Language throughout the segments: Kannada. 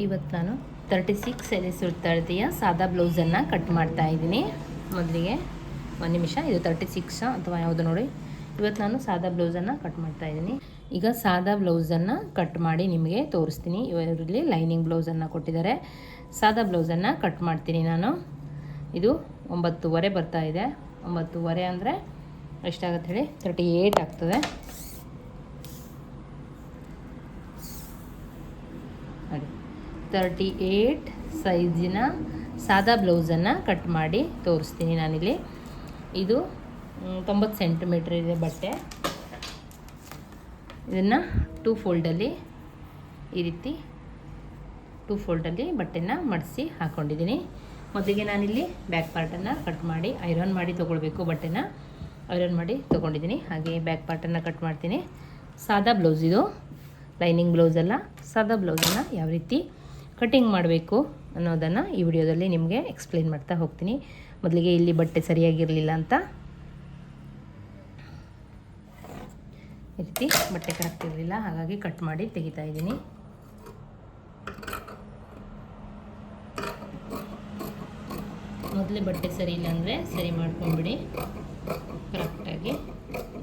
ಇವತ್ತು ನಾನು 36 ಎಲೆ ಸುತ್ತಳತೆಯ ಸಾದಾ ಬ್ಲೌಸನ್ನು ಕಟ್ ಮಾಡ್ತಾ ಇದ್ದೀನಿ. ಮೊದಲಿಗೆ ಒಂದು ನಿಮಿಷ, ಇದು 36 ಅಥವಾ ಯಾವುದು ನೋಡಿ. ಇವತ್ತು ನಾನು ಸಾದಾ ಬ್ಲೌಸನ್ನು ಕಟ್ ಮಾಡ್ತಾ ಇದ್ದೀನಿ. ಈಗ ಸಾದಾ ಬ್ಲೌಸನ್ನು ಕಟ್ ಮಾಡಿ ನಿಮಗೆ ತೋರಿಸ್ತೀನಿ. ಇವರಲ್ಲಿ ಲೈನಿಂಗ್ ಬ್ಲೌಸನ್ನು ಕೊಟ್ಟಿದ್ದಾರೆ. ಸಾದಾ ಬ್ಲೌಸನ್ನು ಕಟ್ ಮಾಡ್ತೀನಿ ನಾನು. ಇದು 9:15 ಬರ್ತಾ ಇದೆ. 9:15 ಅಂದರೆ ಎಷ್ಟಾಗುತ್ತೆ ಹೇಳಿ? 38 ಆಗ್ತದೆ. ನೋಡಿ, 38 ಸೈಜಿನ ಸಾದಾ ಬ್ಲೌಸನ್ನು ಕಟ್ ಮಾಡಿ ತೋರಿಸ್ತೀನಿ ನಾನಿಲ್ಲಿ. ಇದು 90 ಸೆಂಟಿಮೀಟ್ರ್ ಇದೆ ಬಟ್ಟೆ. ಇದನ್ನು 2 ಫೋಲ್ಡಲ್ಲಿ ಈ ರೀತಿ 2 ಫೋಲ್ಡಲ್ಲಿ ಬಟ್ಟೆನ ಮಡಿಸಿ ಹಾಕ್ಕೊಂಡಿದ್ದೀನಿ. ಮೊದಲಿಗೆ ನಾನಿಲ್ಲಿ ಬ್ಯಾಕ್ ಪಾರ್ಟನ್ನು ಕಟ್ ಮಾಡಿ ಐರನ್ ಮಾಡಿ ತೊಗೊಳ್ಬೇಕು. ಬಟ್ಟೆನ ಐರನ್ ಮಾಡಿ ತೊಗೊಂಡಿದ್ದೀನಿ. ಹಾಗೆ ಬ್ಯಾಕ್ ಪಾರ್ಟನ್ನು ಕಟ್ ಮಾಡ್ತೀನಿ. ಸಾದಾ ಬ್ಲೌಸ್ ಇದು, ಲೈನಿಂಗ್ ಬ್ಲೌಸ್ ಅಲ್ಲ. ಸಾದಾ ಬ್ಲೌಸನ್ನು ಯಾವ ರೀತಿ ಕಟ್ಟಿಂಗ್ ಮಾಡಬೇಕು ಅನ್ನೋದನ್ನು ಈ ವಿಡಿಯೋದಲ್ಲಿ ನಿಮಗೆ ಎಕ್ಸ್ಪ್ಲೇನ್ ಮಾಡ್ತಾ ಹೋಗ್ತೀನಿ. ಮೊದಲಿಗೆ ಇಲ್ಲಿ ಬಟ್ಟೆ ಸರಿಯಾಗಿರಲಿಲ್ಲ ಅಂತ ಈ ರೀತಿ ಬಟ್ಟೆ ಕರೆಕ್ಟ್ ಇರಲಿಲ್ಲ, ಹಾಗಾಗಿ ಕಟ್ ಮಾಡಿ ತೆಗಿತಾ ಇದ್ದೀನಿ. ಮೊದಲೇ ಬಟ್ಟೆ ಸರಿ ಇಲ್ಲ ಅಂದರೆ ಸರಿ ಮಾಡ್ಕೊಂಡ್ಬಿಡಿ. ಕರೆಕ್ಟಾಗಿ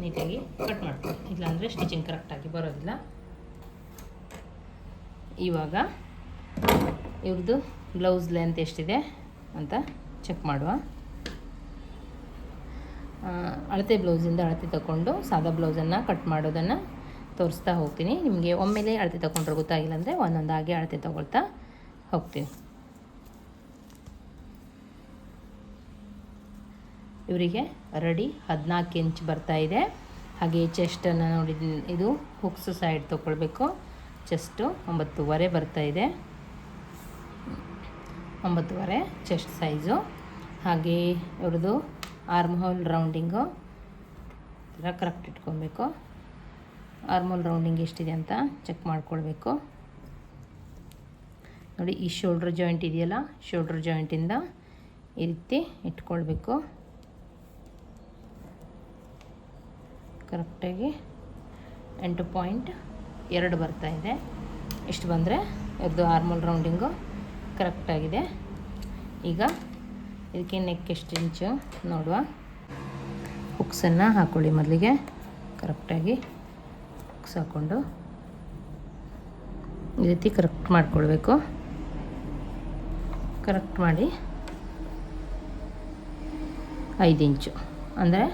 ನೀಟಾಗಿ ಕಟ್ ಮಾಡ್ಕೊಳ್ಳಿ, ಇಲ್ಲಾಂದರೆ ಸ್ಟಿಚಿಂಗ್ ಕರೆಕ್ಟಾಗಿ ಬರೋದಿಲ್ಲ. ಇವಾಗ ಇವ್ರದ್ದು ಬ್ಲೌಸ್ ಲೆಂತ್ ಎಷ್ಟಿದೆ ಅಂತ ಚೆಕ್ ಮಾಡುವ. ಅಳತೆ ಬ್ಲೌಸಿಂದ ಅಳತೆ ತಗೊಂಡು ಸಾದಾ ಬ್ಲೌಸನ್ನು ಕಟ್ ಮಾಡೋದನ್ನು ತೋರಿಸ್ತಾ ಹೋಗ್ತೀನಿ. ನಿಮಗೆ ಒಮ್ಮೆಲೇ ಅಳತೆ ತಗೊಂಡ್ರೆ ಗೊತ್ತಾಗಿಲ್ಲ ಅಂದರೆ ಒಂದೊಂದಾಗಿ ಅಳತೆ ತಗೊಳ್ತಾ ಹೋಗ್ತೀನಿ. ಇವರಿಗೆ ರೆಡಿ 14 ಇಂಚ್ ಬರ್ತಾ ಇದೆ. ಹಾಗೆ ಚೆಸ್ಟನ್ನು ನೋಡಿದ ಇದು ಹುಕ್ಸ್ ಸೈಡ್ ತೊಗೊಳ್ಬೇಕು. ಚೆಸ್ಟು 9:15 ಬರ್ತಾ ಇದೆ. 9:15 ಚೆಸ್ಟ್ ಸೈಜು. ಹಾಗೆ ಇವ್ರದ್ದು ಆರ್ಮ್ ಹೋಲ್ ರೌಂಡಿಂಗು ಕರೆಕ್ಟ್ ಇಟ್ಕೊಬೇಕು. ಆರ್ಮ್ ಹೋಲ್ ರೌಂಡಿಂಗ್ ಎಷ್ಟಿದೆ ಅಂತ ಚೆಕ್ ಮಾಡ್ಕೊಳ್ಬೇಕು. ನೋಡಿ, ಈ ಶೋಲ್ಡ್ರ್ ಜಾಯಿಂಟ್ ಇದೆಯಲ್ಲ, ಶೋಲ್ಡ್ರ್ ಜಾಯಿಂಟಿಂದ ಈ ರೀತಿ ಇಟ್ಕೊಳ್ಬೇಕು. ಕರೆಕ್ಟಾಗಿ 8.2 ಬರ್ತಾ ಇದೆ. ಇಷ್ಟು ಬಂದರೆ ಇವ್ರದ್ದು ಆರ್ಮೋಲ್ ರೌಂಡಿಂಗು ಕರೆಕ್ಟಾಗಿದೆ. ಈಗ ಇದಕ್ಕೆ ನೆಕ್ ಎಷ್ಟು ಇಂಚು ನೋಡುವ. ಹುಕ್ಸನ್ನು ಹಾಕ್ಕೊಳ್ಳಿ. ಮೊದಲಿಗೆ ಕರೆಕ್ಟಾಗಿ ಹುಕ್ಸ್ ಹಾಕ್ಕೊಂಡು ಈ ರೀತಿ ಕರೆಕ್ಟ್ ಮಾಡಿಕೊಳ್ಬೇಕು. ಕರೆಕ್ಟ್ ಮಾಡಿ 5 ಇಂಚು ಅಂದರೆ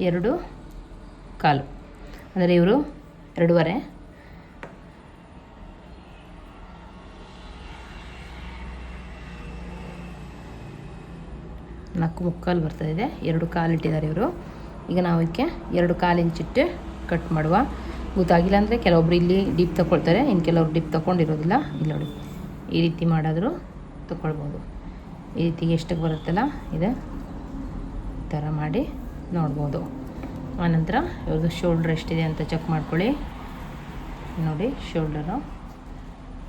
2.25, ಅಂದರೆ ಇವರು 2.5. ನಾಲ್ಕು ಮುಕ್ಕಾಲು ಬರ್ತಾಯಿದೆ. 2.25 ಇಟ್ಟಿದ್ದಾರೆ ಇವರು. ಈಗ ನಾವು ಇದಕ್ಕೆ 2.25 ಇಂಚಿಟ್ಟು ಕಟ್ ಮಾಡುವ. ಗೊತ್ತಾಗಿಲ್ಲ ಅಂದರೆ ಕೆಲವೊಬ್ರು ಇಲ್ಲಿ ಡೀಪ್ ತೊಗೊಳ್ತಾರೆ, ಇನ್ನು ಕೆಲವ್ರು ಡೀಪ್ ತೊಗೊಂಡಿರೋದಿಲ್ಲ. ಇಲ್ಲಿ ನೋಡಿ, ಈ ರೀತಿ ಮಾಡಿದ್ರು ತೊಗೊಳ್ಬೋದು. ಈ ರೀತಿ ಎಷ್ಟಕ್ಕೆ ಬರುತ್ತಲ್ಲ ಇದೆ ಈ ಥರ ಮಾಡಿ ನೋಡ್ಬೋದು. ಆನಂತರ ಇವ್ರದ್ದು ಶೋಲ್ಡ್ರ್ ಎಷ್ಟಿದೆ ಅಂತ ಚೆಕ್ ಮಾಡ್ಕೊಳ್ಳಿ. ನೋಡಿ, ಶೋಲ್ಡರು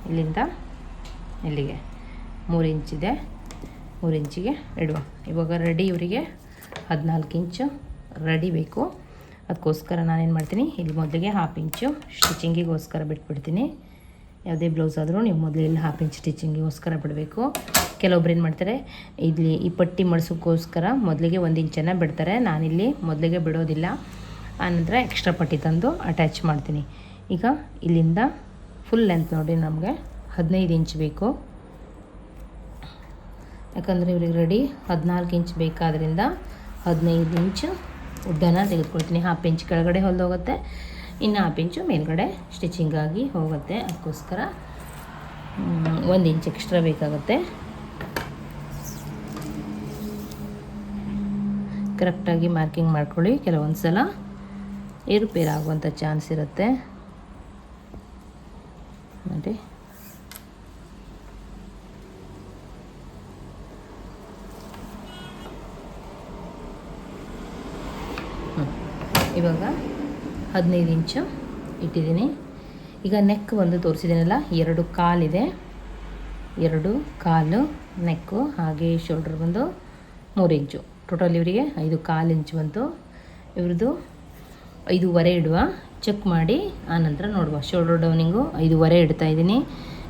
ಇಲ್ಲಿಂದ ಇಲ್ಲಿಗೆ 3 ಇಂಚಿದೆ. 3 ಇಂಚಿಗೆ ಇಡುವ. ಇವಾಗ ರೆಡಿ ಇವರಿಗೆ 14 ಇಂಚು ರೆಡಿ ಬೇಕು. ಅದಕ್ಕೋಸ್ಕರ ನಾನೇನು ಮಾಡ್ತೀನಿ, ಇಲ್ಲಿ ಮೊದಲಿಗೆ 1/2 ಇಂಚು ಸ್ಟಿಚಿಂಗಿಗೋಸ್ಕರ ಬಿಟ್ಬಿಡ್ತೀನಿ. ಯಾವುದೇ ಬ್ಲೌಸ್ ಆದರೂ ನೀವು ಮೊದಲು ಇಲ್ಲಿ 1/2 ಇಂಚ್ ಸ್ಟಿಚಿಂಗಿಗೋಸ್ಕರ ಬಿಡಬೇಕು. ಕೆಲವೊಬ್ರು ಏನು ಮಾಡ್ತಾರೆ, ಇಲ್ಲಿ ಈ ಪಟ್ಟಿ ಮಡಿಸೋಕ್ಕೋಸ್ಕರ ಮೊದಲಿಗೆ 1 ಇಂಚನ್ನು ಬಿಡ್ತಾರೆ. ನಾನಿಲ್ಲಿ ಮೊದಲಿಗೆ ಬಿಡೋದಿಲ್ಲ. ಆನಂತರ ಎಕ್ಸ್ಟ್ರಾ ಪಟ್ಟಿ ತಂದು ಅಟ್ಯಾಚ್ ಮಾಡ್ತೀನಿ. ಈಗ ಇಲ್ಲಿಂದ ಫುಲ್ ಲೆಂತ್ ನೋಡಿ, ನಮಗೆ 15 ಇಂಚ್ ಬೇಕು. ಯಾಕಂದರೆ ಇವ್ರಿಗೆ ರೆಡಿ 14 ಇಂಚ್ ಬೇಕಾದ್ರಿಂದ 15 ಇಂಚು ಉದ್ದನ ತೆಗೆದುಕೊಳ್ತೀನಿ. 1/2 ಇಂಚ್ ಕೆಳಗಡೆ ಹೊಲಿದೋಗುತ್ತೆ, ಇನ್ನು 1/2 ಇಂಚು ಮೇಲ್ಗಡೆ ಸ್ಟಿಚಿಂಗಾಗಿ ಹೋಗುತ್ತೆ. ಅದಕ್ಕೋಸ್ಕರ 1 ಇಂಚ್ ಎಕ್ಸ್ಟ್ರಾ ಬೇಕಾಗುತ್ತೆ. ಕರೆಕ್ಟಾಗಿ ಮಾರ್ಕಿಂಗ್ ಮಾಡ್ಕೊಳ್ಳಿ. ಕೆಲವೊಂದು ಸಲ ಏರುಪೇರು ಆಗುವಂಥ ಚಾನ್ಸ್ ಇರುತ್ತೆ ನೋಡಿ. ಇವಾಗ 15 ಇಂಚು ಇಟ್ಟಿದ್ದೀನಿ. ಈಗ ನೆಕ್ ಒಂದು ತೋರಿಸಿದ್ದೀನಲ್ಲ, 2.25 ಇದೆ. 2.25 ನೆಕ್ಕು. ಹಾಗೆ ಶೋಲ್ಡ್ರ್ ಬಂದು 3 ಇಂಚು. ಟೋಟಲ್ ಇವರಿಗೆ 5.25 ಇಂಚ್ ಬಂತು. ಇವ್ರದ್ದು 5.25 ಇಡುವ. ಚೆಕ್ ಮಾಡಿ ಆನಂತರ ನೋಡುವ. ಶೋಲ್ಡರ್ ಡೌನಿಂಗು 5.25 ಇಡ್ತಾಯಿದ್ದೀನಿ.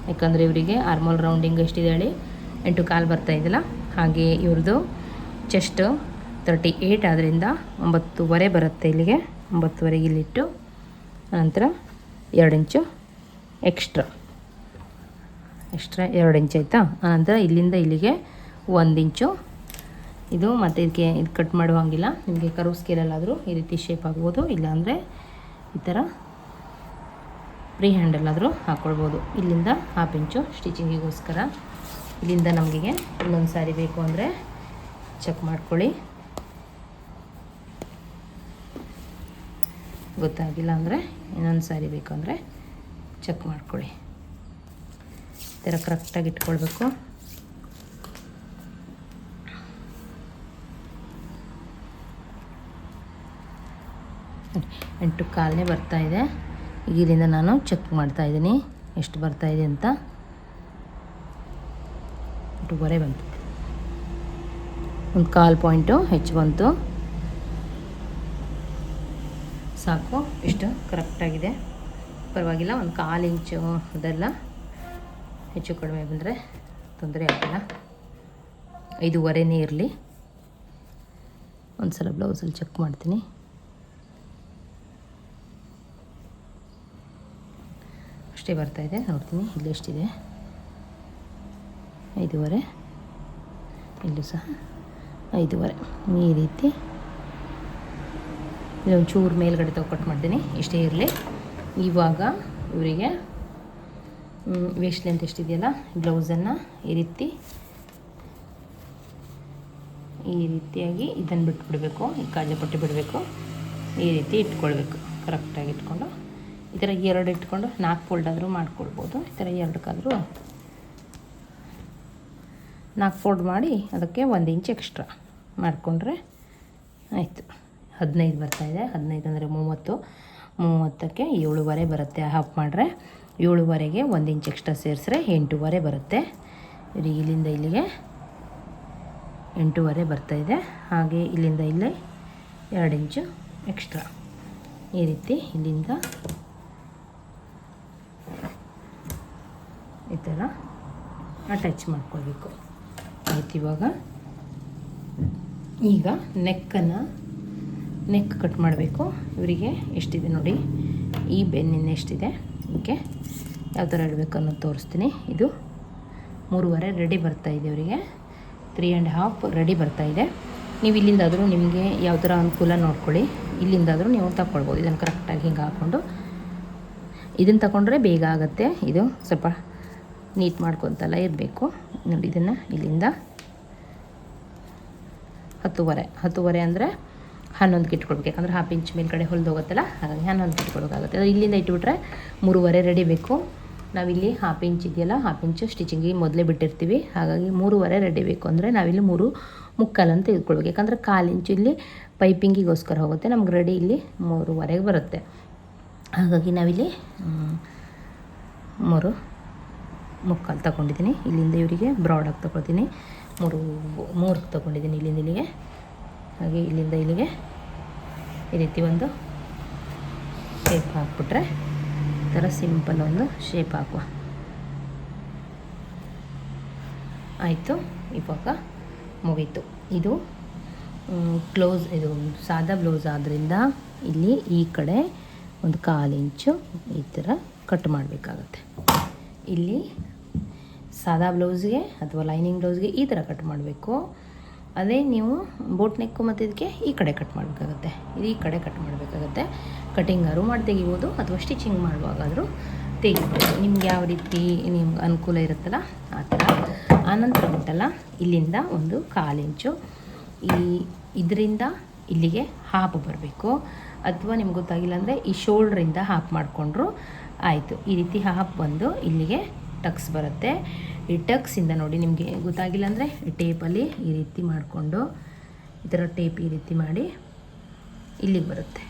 ಯಾಕಂದರೆ ಇವರಿಗೆ ಆರ್ಮೋಲ್ ರೌಂಡಿಂಗ್ ಎಷ್ಟಿದೆ ಹೇಳಿ 8 ಕಾಲು ಬರ್ತಾಯಿದ್ದಿಲ್ಲ. ಹಾಗೆ ಇವ್ರದ್ದು ಚೆಸ್ಟು 38 ಆದ್ದರಿಂದ 9.5 ಬರುತ್ತೆ ಇಲ್ಲಿಗೆ. 9.5 ಇಲ್ಲಿಟ್ಟು ನಂತರ 2 ಇಂಚು ಎಕ್ಸ್ಟ್ರಾ 2 ಇಂಚ್ ಆಯಿತಾ. ಆನಂತರ ಇಲ್ಲಿಂದ ಇಲ್ಲಿಗೆ 1 ಇಂಚು. ಇದು ಮತ್ತು ಇದಕ್ಕೆ ಇದು ಕಟ್ ಮಾಡುವಂಗಿಲ್ಲ. ನಿಮಗೆ ಕರ್ವ್ ಸ್ಕೇಲಲ್ಲಾದರೂ ಈ ರೀತಿ ಶೇಪ್ ಆಗ್ಬೋದು, ಇಲ್ಲಾಂದರೆ ಈ ಥರ ಫ್ರೀ ಹ್ಯಾಂಡಲ್ಲಾದರೂ ಹಾಕ್ಕೊಳ್ಬೋದು. ಇಲ್ಲಿಂದ 1/2 ಇಂಚು ಸ್ಟಿಚಿಂಗಿಗೋಸ್ಕರ. ಇಲ್ಲಿಂದ ನಮಗೆ ಇನ್ನೊಂದು ಸಾರಿ ಬೇಕು ಅಂದರೆ ಚೆಕ್ ಮಾಡ್ಕೊಳ್ಳಿ. ಗೊತ್ತಾಗಿಲ್ಲ ಅಂದರೆ ಇನ್ನೊಂದು ಸಾರಿ ಬೇಕು ಅಂದರೆ ಚೆಕ್ ಮಾಡ್ಕೊಳ್ಳಿ. ಈ ಥರ ಕರೆಕ್ಟಾಗಿ ಇಟ್ಕೊಳ್ಬೇಕು. ಎಂಟು ಕಾಲನೇ ಬರ್ತಾಯಿದೆ. ಈಗ ಇಲ್ಲಿಂದ ನಾನು ಚೆಕ್ ಮಾಡ್ತಾಯಿದ್ದೀನಿ ಎಷ್ಟು ಬರ್ತಾಯಿದೆ ಅಂತ. 2.5 ಬಂತು, ಒಂದು 1/4 ಪಾಯಿಂಟು ಹೆಚ್ಚು ಬಂತು. ಸಾಕು, ಇಷ್ಟು ಕರೆಕ್ಟಾಗಿದೆ, ಪರವಾಗಿಲ್ಲ. ಒಂದು 1/4 ಇಂಚು ಅದೆಲ್ಲ ಹೆಚ್ಚು ಕಡಿಮೆ ಬಂದರೆ ತೊಂದರೆ ಆಗಿಲ್ಲ. 5.5ನೇ ಇರಲಿ. ಒಂದು ಸಲ ಬ್ಲೌಸಲ್ಲಿ ಚೆಕ್ ಮಾಡ್ತೀನಿ. ಅಷ್ಟೇ ಬರ್ತಾಯಿದೆ, ನೋಡ್ತೀನಿ ಇಲ್ಲಿ ಎಷ್ಟಿದೆ. 5.5, ಇಲ್ಲೂ ಸಹ 5.5. ಈ ರೀತಿ ಇದೊಂದು ಚೂರು ಮೇಲ್ಗಡೆ ಕಟ್ ಮಾಡ್ತೀನಿ, ಇಷ್ಟೇ ಇರಲಿ. ಇವಾಗ ಇವರಿಗೆ ವೇಸ್ಟ್ ಲೆಂತ್ ಎಷ್ಟಿದೆಯಲ್ಲ ಬ್ಲೌಸನ್ನು ಈ ರೀತಿಯಾಗಿ ಇದನ್ನು ಬಿಟ್ಬಿಡಬೇಕು. ಈ ಕಾಜೆ ಪಟ್ಟಿ ಬಿಡಬೇಕು, ಈ ರೀತಿ ಇಟ್ಕೊಳ್ಬೇಕು. ಕರೆಕ್ಟಾಗಿ ಇಟ್ಕೊಂಡು ಈ ಥರ 2 ಇಟ್ಕೊಂಡು 4 ಫೋಲ್ಡ್ ಆದರೂ ಮಾಡ್ಕೊಳ್ಬೋದು. ಈ ಥರ 2ಕ್ಕಾದರೂ 4 ಫೋಲ್ಡ್ ಮಾಡಿ ಅದಕ್ಕೆ 1 ಇಂಚ್ ಎಕ್ಸ್ಟ್ರಾ ಮಾಡಿಕೊಂಡ್ರೆ ಆಯಿತು. 15 ಬರ್ತಾಯಿದೆ. 15 ಅಂದರೆ 30. 30ಕ್ಕೆ 7.5 ಬರುತ್ತೆ. ಹಾಫ್ ಮಾಡಿದ್ರೆ 7.5ಗೆ 1 ಇಂಚ್ ಎಕ್ಸ್ಟ್ರಾ ಸೇರಿಸ್ರೆ 8.5 ಬರುತ್ತೆ. ಇಲ್ಲಿಂದ ಇಲ್ಲಿಗೆ 8.5 ಬರ್ತಾಯಿದೆ. ಹಾಗೆ ಇಲ್ಲಿಂದ ಇಲ್ಲೇ 2 ಇಂಚು ಎಕ್ಸ್ಟ್ರಾ ಈ ರೀತಿ ಇಲ್ಲಿಂದ ಈ ಥರ ಅಟ್ಯಾಚ್ ಮಾಡ್ಕೊಳ್ಬೇಕು. ಆಯ್ತು. ಈಗ ನೆಕ್ ಕಟ್ ಮಾಡಬೇಕು. ಇವರಿಗೆ ಎಷ್ಟಿದೆ ನೋಡಿ, ಈ ಬೆನ್ನಿನ ಎಷ್ಟಿದೆ, ಓಕೆ, ಯಾವ ಥರ ಇಡಬೇಕು ಅನ್ನೋದು ತೋರಿಸ್ತೀನಿ. ಇದು 3.5 ರೆಡಿ ಬರ್ತಾಯಿದೆ. ಇವರಿಗೆ 3.5 ರೆಡಿ ಬರ್ತಾಯಿದೆ. ನೀವು ಇಲ್ಲಿಂದಾದರೂ ನಿಮಗೆ ಯಾವ ಥರ ಅನುಕೂಲ ನೋಡ್ಕೊಳ್ಳಿ. ಇಲ್ಲಿಂದಾದರೂ ನೀವು ತಗೊಳ್ಬೋದು. ಇದನ್ನು ಕರೆಕ್ಟಾಗಿ ಹಿಂಗೆ ಹಾಕ್ಕೊಂಡು ಇದನ್ನು ತಗೊಂಡ್ರೆ ಬೇಗ ಆಗುತ್ತೆ. ಇದು ಸ್ವಲ್ಪ ನೀಟ್ ಮಾಡ್ಕೊತಲ್ಲ ಇರಬೇಕು ನೋಡಿ. ಇದನ್ನು ಇಲ್ಲಿಂದ 10.5 ಅಂದರೆ 11ಕ್ಕೆ ಇಟ್ಕೊಳ್ಬೇಕು. ಯಾಕಂದರೆ 1/2 ಇಂಚ್ ಮೇಲ್ಗಡೆ ಹೊಲಿದೋಗುತ್ತಲ್ಲ, ಹಾಗಾಗಿ 11ಕ್ಕೆ ಇಟ್ಕೊಳ್ಬೇಕಾಗುತ್ತೆ. ಅದು ಇಲ್ಲಿಂದ ಇಟ್ಬಿಟ್ರೆ 3.5 ರೆಡಿ ಬೇಕು. ನಾವಿಲ್ಲಿ 1/2 ಇಂಚ್ ಇದೆಯಲ್ಲ, 1/2 ಇಂಚು ಸ್ಟಿಚಿಂಗಿಗೆ ಮೊದಲೇ ಬಿಟ್ಟಿರ್ತೀವಿ. ಹಾಗಾಗಿ 3.5 ರೆಡಿ ಬೇಕು ಅಂದರೆ ನಾವಿಲ್ಲಿ 3.25 ಅಂತ ಇಟ್ಕೊಳ್ಬೇಕು. ಯಾಕಂದರೆ 1/4 ಇಂಚು ಇಲ್ಲಿ ಪೈಪಿಂಗಿಗೋಸ್ಕರ ಹೋಗುತ್ತೆ. ನಮ್ಗೆ ರೆಡಿ ಇಲ್ಲಿ 3.25 ಬರುತ್ತೆ. ಹಾಗಾಗಿ ನಾವಿಲ್ಲಿ 3.25 ತಗೊಂಡಿದ್ದೀನಿ. ಇಲ್ಲಿಂದ ಇವರಿಗೆ ಬ್ರಾಡಾಗಿ ತೊಗೊಳ್ತೀನಿ. 3 ತೊಗೊಂಡಿದ್ದೀನಿ ಇಲ್ಲಿಂದ ಇಲ್ಲಿಗೆ. ಹಾಗೆ ಇಲ್ಲಿಂದ ಇಲ್ಲಿಗೆ ಈ ರೀತಿ ಒಂದು ಶೇಪ್ ಹಾಕ್ಬಿಟ್ರೆ ಈ ಥರ ಸಿಂಪಲ್ ಒಂದು ಶೇಪ್ ಹಾಕುವ. ಆಯಿತು. ಇವಾಗ ಮುಗೀತು. ಇದು ಕ್ಲೋಸ್, ಇದು ಸಾದಾ ಬ್ಲೌಸ್ ಆದ್ದರಿಂದ ಇಲ್ಲಿ ಈ ಕಡೆ ಒಂದು 1/4 ಇಂಚು ಈ ಥರ ಕಟ್ ಮಾಡಬೇಕಾಗತ್ತೆ. ಇಲ್ಲಿ ಸಾದಾ ಬ್ಲೌಸ್ಗೆ ಅಥವಾ ಲೈನಿಂಗ್ ಬ್ಲೌಸ್ಗೆ ಈ ಥರ ಕಟ್ ಮಾಡಬೇಕು. ಅದೇ ನೀವು ಬೋಟ್ ನೆಕ್ಕು ಮತ್ತು ಇದಕ್ಕೆ ಈ ಕಡೆ ಕಟ್ ಮಾಡಬೇಕಾಗತ್ತೆ. ಈ ಕಡೆ ಕಟ್ ಮಾಡಬೇಕಾಗತ್ತೆ. ಕಟಿಂಗಾದ್ರು ಮಾಡಿ ತೆಗಿಬೋದು ಅಥವಾ ಸ್ಟಿಚಿಂಗ್ ಮಾಡುವಾಗಾದರೂ ತೆಗಿಬೋದು. ನಿಮ್ಗೆ ಯಾವ ರೀತಿ ನಿಮ್ಗೆ ಅನುಕೂಲ ಇರುತ್ತಲ್ಲ ಆ ಥರ. ಆನಂತರ ಬಿಟ್ಟಲ್ಲ ಇಲ್ಲಿಂದ ಒಂದು 1/4 ಇಂಚು ಇದರಿಂದ ಇಲ್ಲಿಗೆ ಹಾಫ್ ಬರಬೇಕು. ಅಥವಾ ನಿಮ್ಗೆ ಗೊತ್ತಾಗಿಲ್ಲ ಅಂದರೆ ಈ ಶೋಲ್ಡ್ರಿಂದ ಹಾಫ್ ಮಾಡಿಕೊಂಡ್ರು ಆಯಿತು. ಈ ರೀತಿ ಹಾಫ್ ಬಂದು ಇಲ್ಲಿಗೆ ಟಕ್ಸ್ ಬರುತ್ತೆ. ಈ ಟಕ್ಸಿಂದ ನೋಡಿ ನಿಮಗೆ ಗೊತ್ತಾಗಿಲ್ಲ ಅಂದರೆ ಈ ಟೇಪಲ್ಲಿ ಈ ರೀತಿ ಮಾಡಿಕೊಂಡು ಈ ಥರ ಟೇಪ್ ಈ ರೀತಿ ಮಾಡಿ ಇಲ್ಲಿಗೆ ಬರುತ್ತೆ.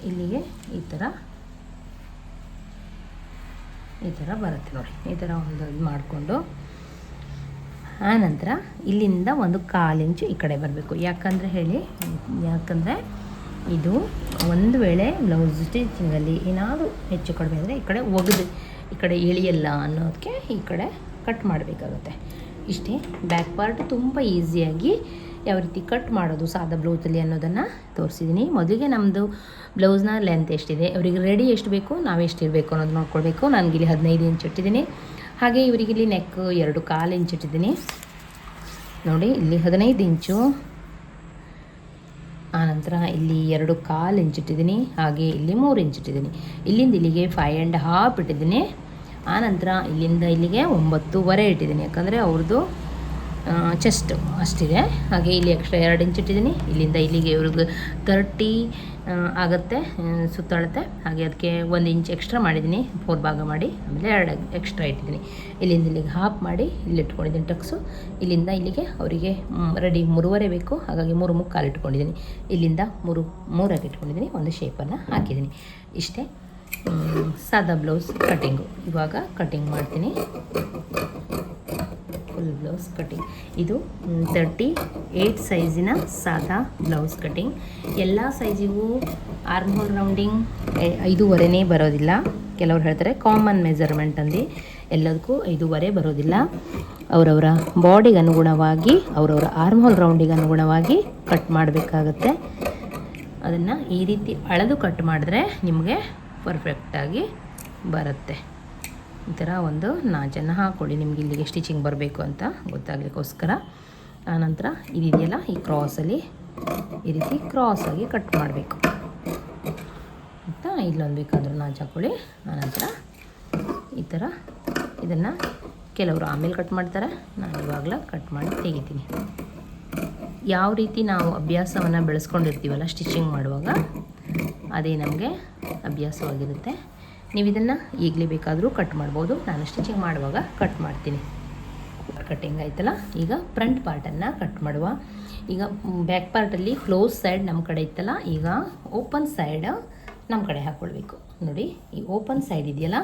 ಇಲ್ಲಿಗೆ ಈ ಥರ ಬರುತ್ತೆ ನೋಡಿ. ಈ ಥರ ಒಂದು ಇದು ಮಾಡಿಕೊಂಡು ಆನಂತರ ಇಲ್ಲಿಂದ ಒಂದು 1/4 ಇಂಚು ಈ ಕಡೆ ಬರಬೇಕು. ಯಾಕಂದರೆ ಇದು ಒಂದು ವೇಳೆ ಬ್ಲೌಸ್ ಸ್ಟಿಚಿಂಗಲ್ಲಿ ಏನಾದರೂ ಹೆಚ್ಚು ಕಡಿಮೆ ಅಂದರೆ ಈ ಕಡೆ ಒಗೆದು ಈ ಕಡೆ ಇಳಿಯಲ್ಲ ಅನ್ನೋದಕ್ಕೆ ಈ ಕಡೆ ಕಟ್ ಮಾಡಬೇಕಾಗುತ್ತೆ. ಇಷ್ಟೇ. ಬ್ಯಾಕ್ ಪಾರ್ಟ್ ತುಂಬ ಈಸಿಯಾಗಿ ಯಾವ ರೀತಿ ಕಟ್ ಮಾಡೋದು ಸಾದಾ ಬ್ಲೌಸಲ್ಲಿ ಅನ್ನೋದನ್ನು ತೋರಿಸಿದ್ದೀನಿ. ಮೊದಲಿಗೆ ನಮ್ಮದು ಬ್ಲೌಸ್ನ ಲೆಂತ್ ಎಷ್ಟಿದೆ, ಅವರಿಗೆ ರೆಡಿ ಎಷ್ಟು ಬೇಕು, ನಾವು ಎಷ್ಟು ಇರಬೇಕು ಅನ್ನೋದು ನೋಡ್ಕೊಳ್ಬೇಕು. ನನಗಿಲ್ಲಿ 15 ಇಂಚ್ ಇಟ್ಟಿದ್ದೀನಿ. ಹಾಗೆ ಇವರಿಗಿಲ್ಲಿ ನೆಕ್ 2.25 ಇಂಚ್ ಇಟ್ಟಿದ್ದೀನಿ. ನೋಡಿ, ಇಲ್ಲಿ 15 ಇಂಚು, ಆನಂತರ ಇಲ್ಲಿ 2.25 ಇಂಚ್ ಇಟ್ಟಿದ್ದೀನಿ. ಹಾಗೆ ಇಲ್ಲಿ 3 ಇಂಚ್ ಇಟ್ಟಿದ್ದೀನಿ. ಇಲ್ಲಿಂದ ಇಲ್ಲಿಗೆ 5.5 ಇಟ್ಟಿದ್ದೀನಿ. ಆನಂತರ ಇಲ್ಲಿಂದ ಇಲ್ಲಿಗೆ 9.25 ಇಟ್ಟಿದ್ದೀನಿ, ಯಾಕಂದರೆ ಅವ್ರದ್ದು ಚೆಸ್ಟ್ ಅಷ್ಟಿದೆ. ಹಾಗೆ ಇಲ್ಲಿ ಎಕ್ಸ್ಟ್ರಾ 2 ಇಂಚ್ ಇಟ್ಟಿದ್ದೀನಿ. ಇಲ್ಲಿಂದ ಇಲ್ಲಿಗೆ ಇವ್ರಿಗೆ 30 ಆಗುತ್ತೆ, ಸುತ್ತಾಳುತ್ತೆ. ಹಾಗೆ ಅದಕ್ಕೆ 1 ಇಂಚ್ ಎಕ್ಸ್ಟ್ರಾ ಮಾಡಿದ್ದೀನಿ, 4 ಭಾಗ ಮಾಡಿ. ಆಮೇಲೆ 2 ಎಕ್ಸ್ಟ್ರಾ ಇಟ್ಟಿದ್ದೀನಿ. ಇಲ್ಲಿಂದ ಇಲ್ಲಿಗೆ ಹಾಫ್ ಮಾಡಿ ಇಲ್ಲಿ ಇಟ್ಕೊಂಡಿದ್ದೀನಿ ಟಕ್ಸು. ಇಲ್ಲಿಂದ ಇಲ್ಲಿಗೆ ಅವರಿಗೆ ರೆಡಿ 3.25 ಬೇಕು, ಹಾಗಾಗಿ 3.25 ಇಟ್ಕೊಂಡಿದ್ದೀನಿ. ಇಲ್ಲಿಂದ 3 ಇಟ್ಕೊಂಡಿದ್ದೀನಿ. ಒಂದು ಶೇಪನ್ನು ಹಾಕಿದ್ದೀನಿ. ಇಷ್ಟೇ ಸಾದಾ ಬ್ಲೌಸ್ ಕಟ್ಟಿಂಗು. ಇವಾಗ ಕಟ್ಟಿಂಗ್ ಮಾಡ್ತೀನಿ. ಫುಲ್ ಬ್ಲೌಸ್ ಕಟ್ಟಿಂಗ್ ಇದು 38 ಸೈಜಿನ ಸಾದಾ ಬ್ಲೌಸ್ ಕಟ್ಟಿಂಗ್. ಎಲ್ಲ ಸೈಜಿಗೂ ಆರ್ಮ್ ಹೋಲ್ ರೌಂಡಿಂಗ್ 5.25 ಬರೋದಿಲ್ಲ. ಕೆಲವ್ರು ಹೇಳ್ತಾರೆ ಕಾಮನ್ ಮೆಜರ್ಮೆಂಟ್ ಅಂದು, ಎಲ್ಲದಕ್ಕೂ 5.25 ಬರೋದಿಲ್ಲ. ಅವರವರ ಬಾಡಿಗೆ ಅನುಗುಣವಾಗಿ, ಅವರವರ ಆರ್ಮ್ ಹೋಲ್ ರೌಂಡಿಗೆ ಅನುಗುಣವಾಗಿ ಕಟ್ ಮಾಡಬೇಕಾಗತ್ತೆ. ಅದನ್ನು ಈ ರೀತಿ ಅಳೆದು ಕಟ್ ಮಾಡಿದ್ರೆ ನಿಮಗೆ ಪರ್ಫೆಕ್ಟಾಗಿ ಬರುತ್ತೆ. ಈ ಥರ ಒಂದು ನಾಚನ್ನು ಹಾಕ್ಕೊಳ್ಳಿ, ನಿಮ್ಗೆ ಇಲ್ಲಿಗೆ ಸ್ಟಿಚಿಂಗ್ ಬರಬೇಕು ಅಂತ ಗೊತ್ತಾಗಲಿಕ್ಕೋಸ್ಕರ. ಆನಂತರ ಇದೆಯಲ್ಲ, ಈ ಕ್ರಾಸಲ್ಲಿ ಈ ರೀತಿ ಕ್ರಾಸಾಗಿ ಕಟ್ ಮಾಡಬೇಕು ಅಂತ. ಇಲ್ಲೊಂದು ಬೇಕಾದರೂ ನಾಚು ಹಾಕ್ಕೊಳ್ಳಿ. ಆನಂತರ ಈ ಥರ ಇದನ್ನು ಕೆಲವರು ಆಮೇಲೆ ಕಟ್ ಮಾಡ್ತಾರೆ, ನಾನು ಇವಾಗಲೇ ಕಟ್ ಮಾಡಿ ತೆಗಿತೀನಿ. ಯಾವ ರೀತಿ ನಾವು ಅಭ್ಯಾಸವನ್ನು ಬೆಳೆಸ್ಕೊಂಡಿರ್ತೀವಲ್ಲ ಸ್ಟಿಚಿಂಗ್ ಮಾಡುವಾಗ, ಅದೇ ನಮಗೆ ಅಭ್ಯಾಸವಾಗಿರುತ್ತೆ. ನೀವು ಇದನ್ನು ಈಗಲೇ ಬೇಕಾದರೂ ಕಟ್ ಮಾಡ್ಬೋದು. ನಾನು ಸ್ಟಿಚಿಂಗ್ ಮಾಡುವಾಗ ಕಟ್ ಮಾಡ್ತೀನಿ. ಕಟ್ಟಿಂಗ್ ಆಯ್ತಲ್ಲ, ಈಗ ಫ್ರಂಟ್ ಪಾರ್ಟನ್ನು ಕಟ್ ಮಾಡುವ. ಈಗ ಬ್ಯಾಕ್ ಪಾರ್ಟಲ್ಲಿ ಕ್ಲೋಸ್ ಸೈಡ್ ನಮ್ಮ ಕಡೆ ಇತ್ತಲ್ಲ, ಈಗ ಓಪನ್ ಸೈಡ್ ನಮ್ಮ ಕಡೆ ಹಾಕ್ಕೊಳ್ಬೇಕು. ನೋಡಿ, ಈ ಓಪನ್ ಸೈಡ್ ಇದೆಯಲ್ಲ,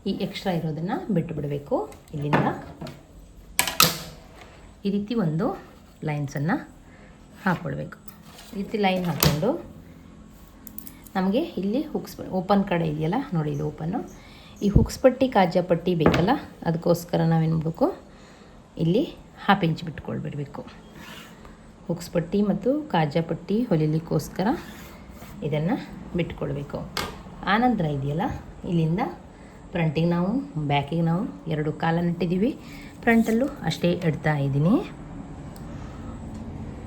ಈ ಎಕ್ಸ್ಟ್ರಾ ಇರೋದನ್ನು ಬಿಟ್ಟು ಬಿಡಬೇಕು. ಇಲ್ಲಿಂದ ಈ ರೀತಿ ಒಂದು ಲೈನ್ಸನ್ನು ಹಾಕ್ಕೊಳ್ಬೇಕು. ಈ ರೀತಿ ಲೈನ್ ಹಾಕ್ಕೊಂಡು ನಮಗೆ ಇಲ್ಲಿ ಓಪನ್ ಕಡೆ ಇದೆಯಲ್ಲ, ನೋಡಿ ಇದು ಓಪನ್ನು. ಈ ಹುಕ್ಸ್ ಪಟ್ಟಿ ಕಾಜಾ ಪಟ್ಟಿ ಬೇಕಲ್ಲ, ಅದಕ್ಕೋಸ್ಕರ ನಾವೇನು ಮಾಡಬೇಕು, ಇಲ್ಲಿ 1/2 ಇಂಚ್ ಬಿಟ್ಕೊಳ್ಬಿಡಬೇಕು. ಹುಕ್ಸ್ ಪಟ್ಟಿ ಮತ್ತು ಕಾಜಾ ಪಟ್ಟಿ ಹೊಲಿಲಿಕ್ಕೋಸ್ಕರ ಇದನ್ನು ಬಿಟ್ಕೊಳ್ಬೇಕು. ಆನಂತರ ಇದೆಯಲ್ಲ, ಇಲ್ಲಿಂದ ಫ್ರಂಟಿಗೆ ನಾವು ಬ್ಯಾಕಿಗೆ ನಾವು 2 ಕಾಲನ್ನು ಇಟ್ಟಿದ್ದೀವಿ. ಫ್ರಂಟಲ್ಲೂ ಅಷ್ಟೇ ಇಡ್ತಾ ಇದ್ದೀನಿ.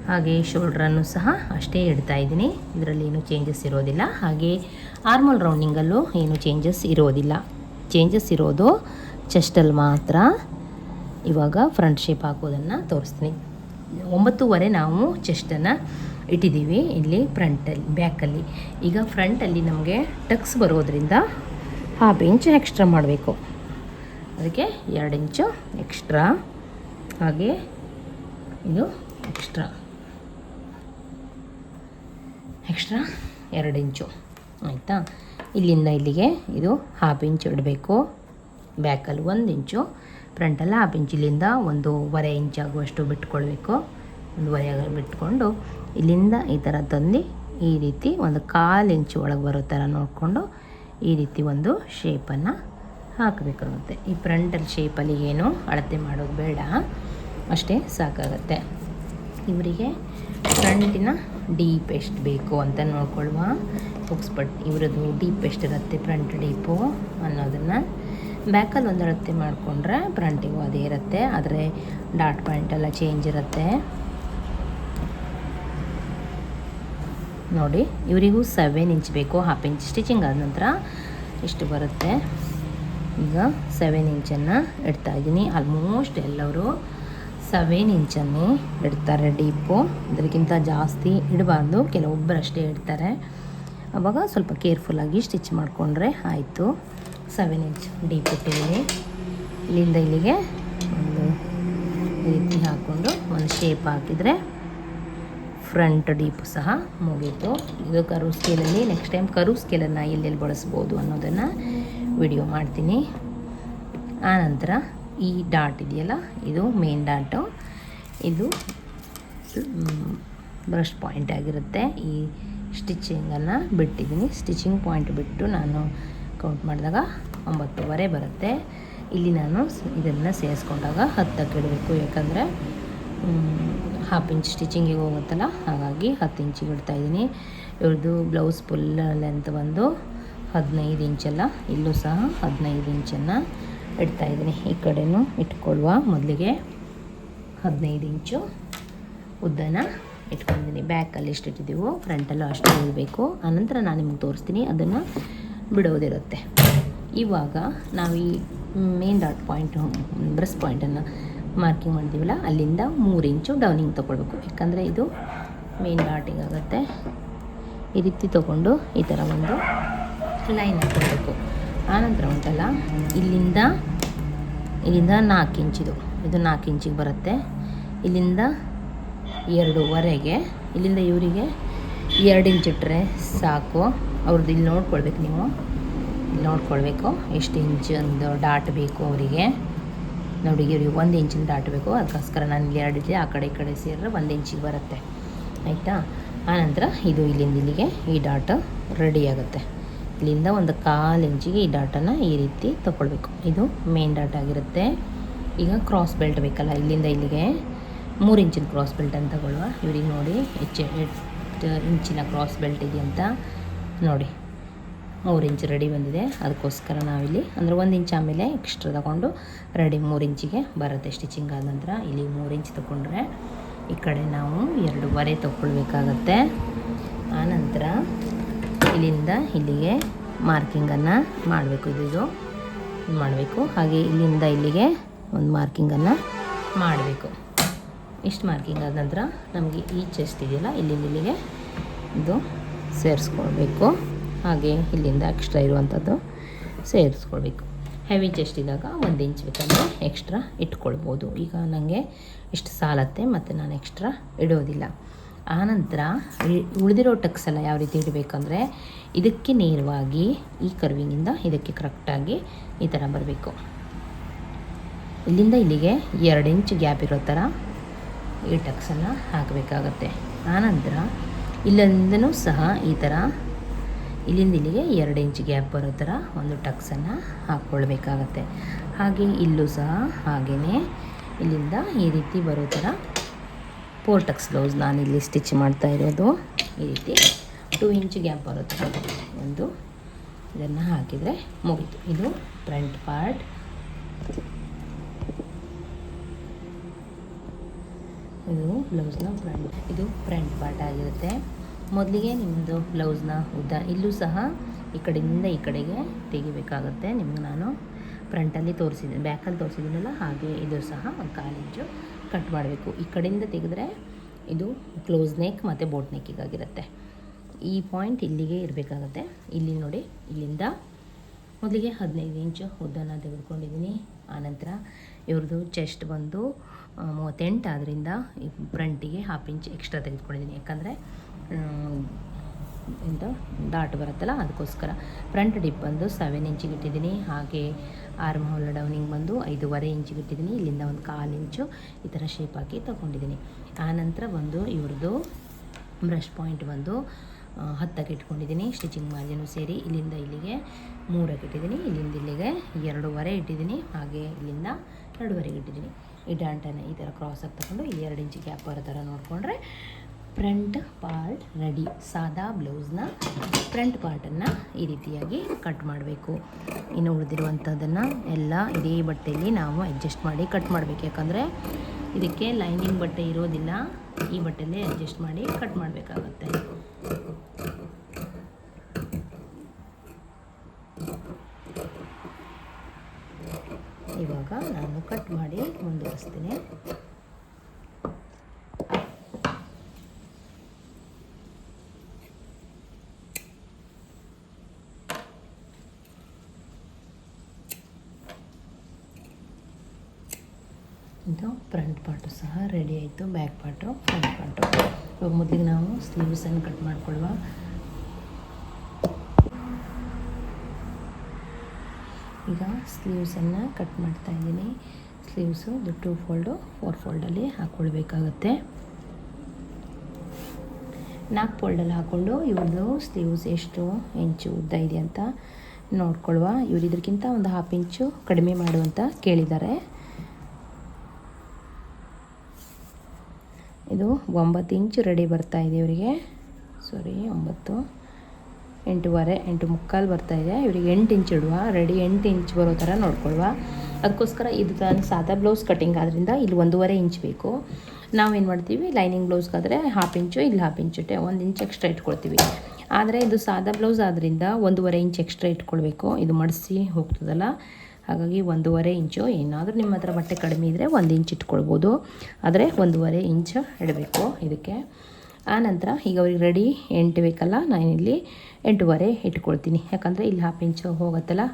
ಹಾಗೆ ಶೋಲ್ಡ್ರನ್ನು ಸಹ ಅಷ್ಟೇ ಇಡ್ತಾ ಇದ್ದೀನಿ. ಇದರಲ್ಲಿ ಏನೂ ಚೇಂಜಸ್ ಇರೋದಿಲ್ಲ. ಹಾಗೆ ಆರ್ಮಲ್ ರೌಂಡಿಂಗಲ್ಲೂ ಏನು ಚೇಂಜಸ್ ಇರೋದಿಲ್ಲ. ಚೇಂಜಸ್ ಇರೋದು ಚೆಸ್ಟಲ್ಲಿ ಮಾತ್ರ. ಇವಾಗ ಫ್ರಂಟ್ ಶೇಪ್ ಹಾಕೋದನ್ನು ತೋರಿಸ್ತೀನಿ. 9.25 ನಾವು ಚೆಸ್ಟನ್ನು ಇಟ್ಟಿದ್ದೀವಿ ಇಲ್ಲಿ ಫ್ರಂಟಲ್ಲಿ, ಬ್ಯಾಕಲ್ಲಿ. ಈಗ ಫ್ರಂಟಲ್ಲಿ ನಮಗೆ ಟಕ್ಸ್ ಬರೋದ್ರಿಂದ 1/2 ಇಂಚ್ ಎಕ್ಸ್ಟ್ರಾ ಮಾಡಬೇಕು. ಅದಕ್ಕೆ 2 ಇಂಚು ಎಕ್ಸ್ಟ್ರಾ, ಹಾಗೆ ಇದು ಎಕ್ಸ್ಟ್ರಾ 2 ಇಂಚು ಆಯಿತಾ. ಇಲ್ಲಿಂದ ಇಲ್ಲಿಗೆ ಇದು 1/2 ಇಂಚ್ ಇಡಬೇಕು. ಬ್ಯಾಕಲ್ಲಿ 1 ಇಂಚು, ಫ್ರಂಟಲ್ಲಿ 1/2 ಇಂಚ್. ಇಲ್ಲಿಂದ 1.25 ಇಂಚ್ ಆಗುವಷ್ಟು ಬಿಟ್ಕೊಳ್ಬೇಕು. 1.25 ಬಿಟ್ಕೊಂಡು ಇಲ್ಲಿಂದ ಈ ಥರ ತಂದು ಈ ರೀತಿ 1/4 ಇಂಚ್ ಒಳಗೆ ಬರೋ ಥರ ನೋಡಿಕೊಂಡು ಈ ರೀತಿ ಒಂದು ಶೇಪನ್ನು ಹಾಕಬೇಕಾಗುತ್ತೆ. ಈ ಫ್ರಂಟಲ್ಲಿ ಶೇಪಲ್ಲಿ ಏನು ಅಳತೆ ಮಾಡೋದು ಬೇಡ, ಅಷ್ಟೇ ಸಾಕಾಗತ್ತೆ. ಇವರಿಗೆ ಫ್ರಂಟಿನ ಡೀಪ್ ಎಷ್ಟು ಬೇಕು ಅಂತ ನೋಡ್ಕೊಳ್ಳುವ. ಇವ್ರದ್ದು ಡೀಪ್ ಎಷ್ಟಿರುತ್ತೆ, ಫ್ರಂಟ್ ಡೀಪು ಅನ್ನೋದನ್ನು. ಬ್ಯಾಕಲ್ಲಿ ಒಂದು ಅಳತೆ ಮಾಡಿಕೊಂಡ್ರೆ ಫ್ರಂಟಿಗೂ ಅದೇ ಇರುತ್ತೆ, ಆದರೆ ಡಾಟ್ ಪಾಯಿಂಟೆಲ್ಲ ಚೇಂಜ್ ಇರುತ್ತೆ. ನೋಡಿ, ಇವರಿಗೂ 7 ಇಂಚ್ ಬೇಕು. 1/2 ಇಂಚ್ ಸ್ಟಿಚಿಂಗ್ ಆದ ನಂತರ ಇಷ್ಟು ಬರುತ್ತೆ. ಈಗ 7 ಇಂಚನ್ನು ಇಡ್ತಾ ಇದ್ದೀನಿ. ಆಲ್ಮೋಸ್ಟ್ ಎಲ್ಲರೂ 7 ಇಂಚನ್ನೇ ಇಡ್ತಾರೆ ಡೀಪು. ಇದಕ್ಕಿಂತ ಜಾಸ್ತಿ ಇಡಬಾರ್ದು, ಕೆಲವೊಬ್ಬರು ಅಷ್ಟೇ ಇಡ್ತಾರೆ. ಆವಾಗ ಸ್ವಲ್ಪ ಕೇರ್ಫುಲ್ಲಾಗಿ ಸ್ಟಿಚ್ ಮಾಡಿಕೊಂಡ್ರೆ ಆಯಿತು. 7 ಇಂಚ್ ಡೀಪ್ ಇಟ್ಟಿದ್ದೀನಿ. ಇಲ್ಲಿಂದ ಇಲ್ಲಿಗೆ ಒಂದು ರೀತಿ ಹಾಕ್ಕೊಂಡು ಒಂದು ಶೇಪ್ ಹಾಕಿದರೆ ಫ್ರಂಟ್ ಡೀಪು ಸಹ ಮುಗೀತು. ಇದು ಕರು ಸ್ಕೇಲಲ್ಲಿ ನೆಕ್ಸ್ಟ್ ಟೈಮ್ ಕರು ಸ್ಕೇಲನ್ನು ಎಲ್ಲೆಲ್ಲಿ ಬಳಸ್ಬೋದು ಅನ್ನೋದನ್ನು ವಿಡಿಯೋ ಮಾಡ್ತೀನಿ. ಆನಂತರ ಈ ಡಾಟ್ ಇದೆಯಲ್ಲ, ಇದು ಮೇನ್ ಡಾಟು. ಇದು ಬ್ರಷ್ ಪಾಯಿಂಟ್ ಆಗಿರುತ್ತೆ. ಈ ಸ್ಟಿಚಿಂಗನ್ನು ಬಿಟ್ಟಿದ್ದೀನಿ. ಸ್ಟಿಚಿಂಗ್ ಪಾಯಿಂಟ್ ಬಿಟ್ಟು ನಾನು ಕೌಂಟ್ ಮಾಡಿದಾಗ 9:30 ಬರುತ್ತೆ. ಇಲ್ಲಿ ನಾನು ಇದನ್ನು ಸೇರಿಸ್ಕೊಂಡಾಗ 10ಕ್ಕೆ ಇಡಬೇಕು, ಯಾಕಂದರೆ ಹಾಫ್ ಇಂಚ್ ಸ್ಟಿಚಿಂಗಿಗೆ ಹೋಗುತ್ತಲ್ಲ, ಹಾಗಾಗಿ 10 ಇಂಚಿಗೆ ಇಡ್ತಾಯಿದ್ದೀನಿ. ಇವ್ರದ್ದು ಬ್ಲೌಸ್ ಫುಲ್ ಲೆಂತ್ ಬಂದು 15 ಇಂಚಲ್ಲ, ಇಲ್ಲೂ ಸಹ 15 ಇಂಚನ್ನು ಇಡ್ತಾಯಿದ್ದೀನಿ. ಈ ಕಡೆನೂ ಇಟ್ಕೊಳ್ಳುವ ಮೊದಲಿಗೆ 15 ಇಂಚು ಉದ್ದನ ಇಟ್ಕೊಂಡಿದ್ದೀನಿ. ಬ್ಯಾಕಲ್ಲಿ ಎಷ್ಟು ಇಟ್ಟಿದ್ದೀವೋ ಫ್ರಂಟಲ್ಲೂ ಅಷ್ಟು ಇರಬೇಕು. ಆನಂತರ ನಾನು ನಿಮಗೆ ತೋರಿಸ್ತೀನಿ, ಅದನ್ನು ಬಿಡೋದಿರುತ್ತೆ. ಇವಾಗ ನಾವು ಈ ಮೇನ್ ಡಾಟ್ ಪಾಯಿಂಟ್ ಬ್ರೆಸ್ಟ್ ಪಾಯಿಂಟನ್ನು ಮಾರ್ಕಿಂಗ್ ಮಾಡಿದ್ದೀವಲ್ಲ, ಅಲ್ಲಿಂದ 3 ಇಂಚು ಡೌನಿಂಗ್ ತೊಗೊಳ್ಬೇಕು. ಯಾಕಂದರೆ ಇದು ಮೇನ್ ಡಾಟಿಂಗ್ ಆಗುತ್ತೆ. ಈ ರೀತಿ ತೊಗೊಂಡು ಈ ಥರ ಒಂದು ಲೈನ್ ಹಾಕ್ಕೊಳ್ಬೇಕು. ಆನಂತರ ಉಂಟಲ್ಲ, ಇಲ್ಲಿಂದ 4 ಇಂಚಿದು, ಇದು 4 ಇಂಚಿಗೆ ಬರುತ್ತೆ. ಇಲ್ಲಿಂದ 2ವರೆಗೆ, ಇಲ್ಲಿಂದ ಇವರಿಗೆ 2 ಇಂಚ್ ಇಟ್ಟರೆ ಸಾಕು. ಅವ್ರದ್ದು ಇಲ್ಲಿ ನೋಡ್ಕೊಳ್ಬೇಕು, ನೀವು ಇಲ್ಲಿ ನೋಡ್ಕೊಳ್ಬೇಕು ಎಷ್ಟು ಇಂಚ್ ಒಂದು ಡಾಟ್ ಬೇಕು ಅವರಿಗೆ. ನೋಡಿ, ಇವ್ರಿಗೆ 1 ಇಂಚಿನ ಡಾಟ್ ಬೇಕು, ಅದಕ್ಕೋಸ್ಕರ ನಾನು ಇಲ್ಲಿ 2 ಇಟ್ಟೆ. ಆ ಕಡೆ ಈ ಕಡೆ ಸೇರಿದ್ರೆ 1 ಇಂಚಿಗೆ ಬರುತ್ತೆ, ಆಯಿತಾ. ಆನಂತರ ಇದು ಇಲ್ಲಿಂದ ಇಲ್ಲಿಗೆ ಈ ಡಾಟ್ ರೆಡಿ ಆಗುತ್ತೆ. ಇಲ್ಲಿಂದ 1/4 ಇಂಚಿಗೆ ಈ ಡಾಟನ್ನು ಈ ರೀತಿ ತೊಗೊಳ್ಬೇಕು. ಇದು ಮೇನ್ ಡಾಟ್ ಆಗಿರುತ್ತೆ. ಈಗ ಕ್ರಾಸ್ ಬೆಲ್ಟ್ ಬೇಕಲ್ಲ, ಇಲ್ಲಿಂದ ಇಲ್ಲಿಗೆ 3 ಇಂಚಿನ ಕ್ರಾಸ್ ಬೆಲ್ಟ್ ಅಂತ ತಗೊಳ್ಳುವ. ಇವ್ರಿಗೆ ನೋಡಿ 8 ಇಂಚಿನ ಕ್ರಾಸ್ ಬೆಲ್ಟ್ ಇದೆ ಅಂತ ನೋಡಿ, 3 ಇಂಚ್ ರೆಡಿ ಬಂದಿದೆ. ಅದಕ್ಕೋಸ್ಕರ ನಾವಿಲ್ಲಿ ಅಂದರೆ 1 ಇಂಚ್ ಆಮೇಲೆ ಎಕ್ಸ್ಟ್ರಾ ತಗೊಂಡು ರೆಡಿ 3 ಇಂಚಿಗೆ ಬರುತ್ತೆ. ಸ್ಟಿಚಿಂಗ್ ಆದ ನಂತರ ಇಲ್ಲಿ 3 ಇಂಚ್ ತೊಗೊಂಡ್ರೆ ಈ ಕಡೆ ನಾವು 2.5 ತೊಗೊಳ್ಬೇಕಾಗತ್ತೆ. ಆನಂತರ ಇಲ್ಲಿಂದ ಇಲ್ಲಿಗೆ ಮಾರ್ಕಿಂಗನ್ನು ಮಾಡಬೇಕು. ಇದು ಮಾಡಬೇಕು. ಹಾಗೆ ಇಲ್ಲಿಂದ ಇಲ್ಲಿಗೆ ಒಂದು ಮಾರ್ಕಿಂಗನ್ನು ಮಾಡಬೇಕು. ಇಷ್ಟು ಮಾರ್ಕಿಂಗ್ ಆದ ನಂತರ ನಮಗೆ ಈ ಚೆಸ್ಟ್ ಇದೆಯಲ್ಲ, ಇಲ್ಲಿಂದ ಇಲ್ಲಿಗೆ ಇದು ಸೇರಿಸ್ಕೊಳ್ಬೇಕು. ಹಾಗೆ ಇಲ್ಲಿಂದ ಎಕ್ಸ್ಟ್ರಾ ಇರುವಂಥದ್ದು ಸೇರಿಸ್ಕೊಳ್ಬೇಕು. ಹೆವಿ ಚೆಸ್ಟ್ ಇದ್ದಾಗ 1 ಇಂಚ್ ಬೇಕಂದರೆ ಎಕ್ಸ್ಟ್ರಾ ಇಟ್ಕೊಳ್ಬೋದು. ಈಗ ನನಗೆ ಇಷ್ಟು ಸಾಲತ್ತೆ, ಮತ್ತು ನಾನು ಎಕ್ಸ್ಟ್ರಾ ಇಡೋದಿಲ್ಲ. ಆನಂತರ ಉಳಿದಿರೋ ಟಕ್ಸ್ ಎಲ್ಲ ಯಾವ ರೀತಿ ಇಡಬೇಕಂದ್ರೆ, ಇದಕ್ಕೆ ನೇರವಾಗಿ ಈ ಕರ್ವಿಂಗಿಂದ ಇದಕ್ಕೆ ಕರೆಕ್ಟಾಗಿ ಈ ಥರ ಬರಬೇಕು. ಇಲ್ಲಿಂದ ಇಲ್ಲಿಗೆ 2 ಇಂಚ್ ಗ್ಯಾಪ್ ಇರೋ ಥರ ಈ ಟಕ್ಸನ್ನು ಹಾಕಬೇಕಾಗತ್ತೆ. ಆನಂತರ ಇಲ್ಲಿಂದನೂ ಸಹ ಈ ಥರ ಇಲ್ಲಿಂದ ಇಲ್ಲಿಗೆ 2 ಇಂಚ್ ಗ್ಯಾಪ್ ಬರೋ ಥರ ಒಂದು ಟಕ್ಸನ್ನು ಹಾಕ್ಕೊಳ್ಬೇಕಾಗತ್ತೆ. ಹಾಗೆ ಇಲ್ಲೂ ಸಹ ಹಾಗೆಯೇ ಇಲ್ಲಿಂದ ಈ ರೀತಿ ಬರೋ ಥರ 4 ಟಕ್ಸ್ ಬ್ಲೌಸ್ ನಾನಿಲ್ಲಿ ಸ್ಟಿಚ್ ಮಾಡ್ತಾ ಇರೋದು. ಈ ರೀತಿ 2 ಇಂಚ್ ಗ್ಯಾಪ್ ಬರೋ ಥರ ಒಂದು ಇದನ್ನು ಹಾಕಿದರೆ ಮುಗೀತು. ಇದು ಫ್ರಂಟ್ ಪಾರ್ಟ್. ಇದು ಬ್ಲೌಸ್ನ ಫ್ರಂಟ್ ಪಾರ್ಟ್ ಆಗಿರುತ್ತೆ. ಮೊದಲಿಗೆ ನಿಮ್ಮದು ಬ್ಲೌಸ್ನ ಉದ್ದ ಇಲ್ಲೂ ಸಹ ಈ ಕಡೆಯಿಂದ ಈ ಕಡೆಗೆ ತೆಗಿಬೇಕಾಗುತ್ತೆ. ನಿಮಗೆ ನಾನು ಫ್ರಂಟಲ್ಲಿ ತೋರಿಸಿದ್ದೀನಿ, ಬ್ಯಾಕಲ್ಲಿ ತೋರಿಸಿದ್ದೀನಲ್ಲ, ಹಾಗೆ ಇದು ಸಹ 1/4 ಇಂಚು ಕಟ್ ಮಾಡಬೇಕು. ಈ ಕಡೆಯಿಂದ ತೆಗೆದ್ರೆ ಇದು ಕ್ಲೋಸ್ ನೆಕ್ ಮತ್ತು ಬೋಟ್ ನೆಕ್ಕಿಗಾಗಿರುತ್ತೆ. ಈ ಪಾಯಿಂಟ್ ಇಲ್ಲಿಗೆ ಇರಬೇಕಾಗತ್ತೆ. ಇಲ್ಲಿ ನೋಡಿ, ಇಲ್ಲಿಂದ ಮೊದಲಿಗೆ 15 ಇಂಚು ಉದ್ದನ ತೆಗೆದುಕೊಂಡಿದ್ದೀನಿ. ಆನಂತರ ಇವ್ರದ್ದು ಚೆಸ್ಟ್ ಬಂದು 38 ಆದ್ದರಿಂದ ಈ ಫ್ರಂಟಿಗೆ 1/2 ಇಂಚ್ ಎಕ್ಸ್ಟ್ರಾ ತೆಗೆದುಕೊಂಡಿದ್ದೀನಿ. ಯಾಕಂದರೆ ಎಂತ ಡಾಟ್ ಬರುತ್ತಲ್ಲ, ಅದಕ್ಕೋಸ್ಕರ. ಫ್ರಂಟ್ ಡಿಪ್ ಬಂದು 7 ಇಂಚಿಗೆ ಇಟ್ಟಿದ್ದೀನಿ. ಹಾಗೆ ಆರ್ಮ್ ಹೋಲ್ ಡೌನಿಂಗ್ ಬಂದು 5.5 ಇಂಚಿಗೆ ಇಟ್ಟಿದ್ದೀನಿ. ಇಲ್ಲಿಂದ 1/4 ಇಂಚು ಈ ಥರ ಶೇಪ್ ಹಾಕಿ ತೊಗೊಂಡಿದ್ದೀನಿ. ಆನಂತರ ಬಂದು ಇವ್ರದ್ದು ಬ್ರಷ್ ಪಾಯಿಂಟ್ ಬಂದು 10ಕ್ಕೆ ಇಟ್ಕೊಂಡಿದ್ದೀನಿ. ಸ್ಟಿಚಿಂಗ್ ಮಾರ್ಜಿನು ಸೇರಿ ಇಲ್ಲಿಂದ ಇಲ್ಲಿಗೆ 3ಕ್ಕೆ ಇಟ್ಟಿದ್ದೀನಿ. ಇಲ್ಲಿಂದ ಇಲ್ಲಿಗೆ 2.5 ಇಟ್ಟಿದ್ದೀನಿ. ಹಾಗೆ ಇಲ್ಲಿಂದ 2.5 ಇಟ್ಟಿದ್ದೀನಿ. ಈ ಡಾಂಟನ್ನು ಈ ಥರ ಕ್ರಾಸಾಗಿ ತಗೊಂಡು ಇಲ್ಲಿ 2 ಇಂಚ್ ಗ್ಯಾಪ್ ಬರೋ ಥರ ನೋಡಿಕೊಂಡ್ರೆ ಫ್ರಂಟ್ ಪಾರ್ಟ್ ರೆಡಿ. ಸಾದಾ ಬ್ಲೌಸ್ನ ಫ್ರಂಟ್ ಪಾರ್ಟನ್ನು ಈ ರೀತಿಯಾಗಿ ಕಟ್ ಮಾಡಬೇಕು. ಇನ್ನು ಉಳಿದಿರುವಂಥದ್ದನ್ನು ಎಲ್ಲ ಇದೇ ಬಟ್ಟೆಯಲ್ಲಿ ನಾವು ಅಡ್ಜಸ್ಟ್ ಮಾಡಿ ಕಟ್ ಮಾಡಬೇಕು. ಯಾಕಂದರೆ ಇದಕ್ಕೆ ಲೈನಿಂಗ್ ಬಟ್ಟೆ ಇರೋದಿಲ್ಲ, ಈ ಬಟ್ಟೆಯಲ್ಲೇ ಅಡ್ಜಸ್ಟ್ ಮಾಡಿ ಕಟ್ ಮಾಡಬೇಕಾಗತ್ತೆ. ಇವಾಗ ನಾನು ಕಟ್ ಮಾಡಿ ಮುಂದುವರಿಸ್ತೀನಿ. ಇದು ಫ್ರಂಟ್ ಪಾರ್ಟು ಸಹ ರೆಡಿ ಆಯಿತು. Back part, front part. ಇವಾಗ ಮೊದಲಿಗೆ ನಾವು ಸ್ಲೀವ್ಸನ್ನು ಕಟ್ ಮಾಡ್ಕೊಳ್ಳುವ. ಈಗ ಸ್ಲೀವ್ಸನ್ನು ಕಟ್ ಮಾಡ್ತಾ ಇದ್ದೀನಿ. Sleeves 2 fold 4 ಫೋಲ್ಡಲ್ಲಿ ಹಾಕ್ಕೊಳ್ಬೇಕಾಗತ್ತೆ. 4 ಫೋಲ್ಡಲ್ಲಿ ಹಾಕ್ಕೊಂಡು ಇವ್ರದ್ದು ಸ್ಲೀವ್ಸ್ ಎಷ್ಟು ಇಂಚು ಉದ್ದ ಇದೆ ಅಂತ ನೋಡ್ಕೊಳ್ಳುವ. ಇವರು ಇದಕ್ಕಿಂತ ಒಂದು 1/2 ಇಂಚು ಕಡಿಮೆ ಮಾಡುವಂತ ಕೇಳಿದ್ದಾರೆ. ಇದು 9 ಇಂಚು ರೆಡಿ ಬರ್ತಾ ಇದೆ ಇವರಿಗೆ. ಸಾರಿ 9, 8.5, 8.75 ಬರ್ತಾ ಇದೆ. ಇವರಿಗೆ 8 ಇಂಚ್ ಇಡುವ. ರೆಡಿ 8 ಇಂಚ್ ಬರೋ ಥರ ನೋಡ್ಕೊಳ್ಳುವ. ಅದಕ್ಕೋಸ್ಕರ ಇದು ಸಾದಾ ಬ್ಲೌಸ್ ಕಟಿಂಗ್ ಆದ್ದರಿಂದ ಇಲ್ಲಿ 1.5 ಇಂಚ್ ಬೇಕು. ನಾವೇನು ಮಾಡ್ತೀವಿ, ಲೈನಿಂಗ್ ಬ್ಲೌಸ್ಗಾದರೆ 1/2 ಇಂಚು, ಇಲ್ಲಿ 1/2 ಇಂಚು 1 ಇಂಚ್ ಎಕ್ಸ್ಟ್ರಾ ಇಟ್ಕೊಳ್ತೀವಿ. ಆದರೆ ಇದು ಸಾದಾ ಬ್ಲೌಸ್ ಆದ್ದರಿಂದ 1.5 ಇಂಚ್ ಎಕ್ಸ್ಟ್ರಾ ಇಟ್ಕೊಳ್ಬೇಕು. ಇದು ಮಡಿಸಿ ಹೋಗ್ತದಲ್ಲ, ಹಾಗಾಗಿ 1.5 ಇಂಚು. ಏನಾದರೂ ನಿಮ್ಮ ಹತ್ರ ಬಟ್ಟೆ ಕಡಿಮೆ ಇದ್ದರೆ 1 ಇಂಚ್ ಇಟ್ಕೊಳ್ಬೋದು, ಆದರೆ 1.5 ಇಂಚ್ ಇಡಬೇಕು ಇದಕ್ಕೆ. ಆನಂತರ ಈಗ ಅವ್ರಿಗೆ ರೆಡಿ 8 ಬೇಕಲ್ಲ, ನಾನಿಲ್ಲಿ 8.5 ಇಟ್ಕೊಳ್ತೀನಿ. ಯಾಕಂದರೆ ಇಲ್ಲಿ 1/2 ಇಂಚು ಹೋಗುತ್ತಲ್ಲ.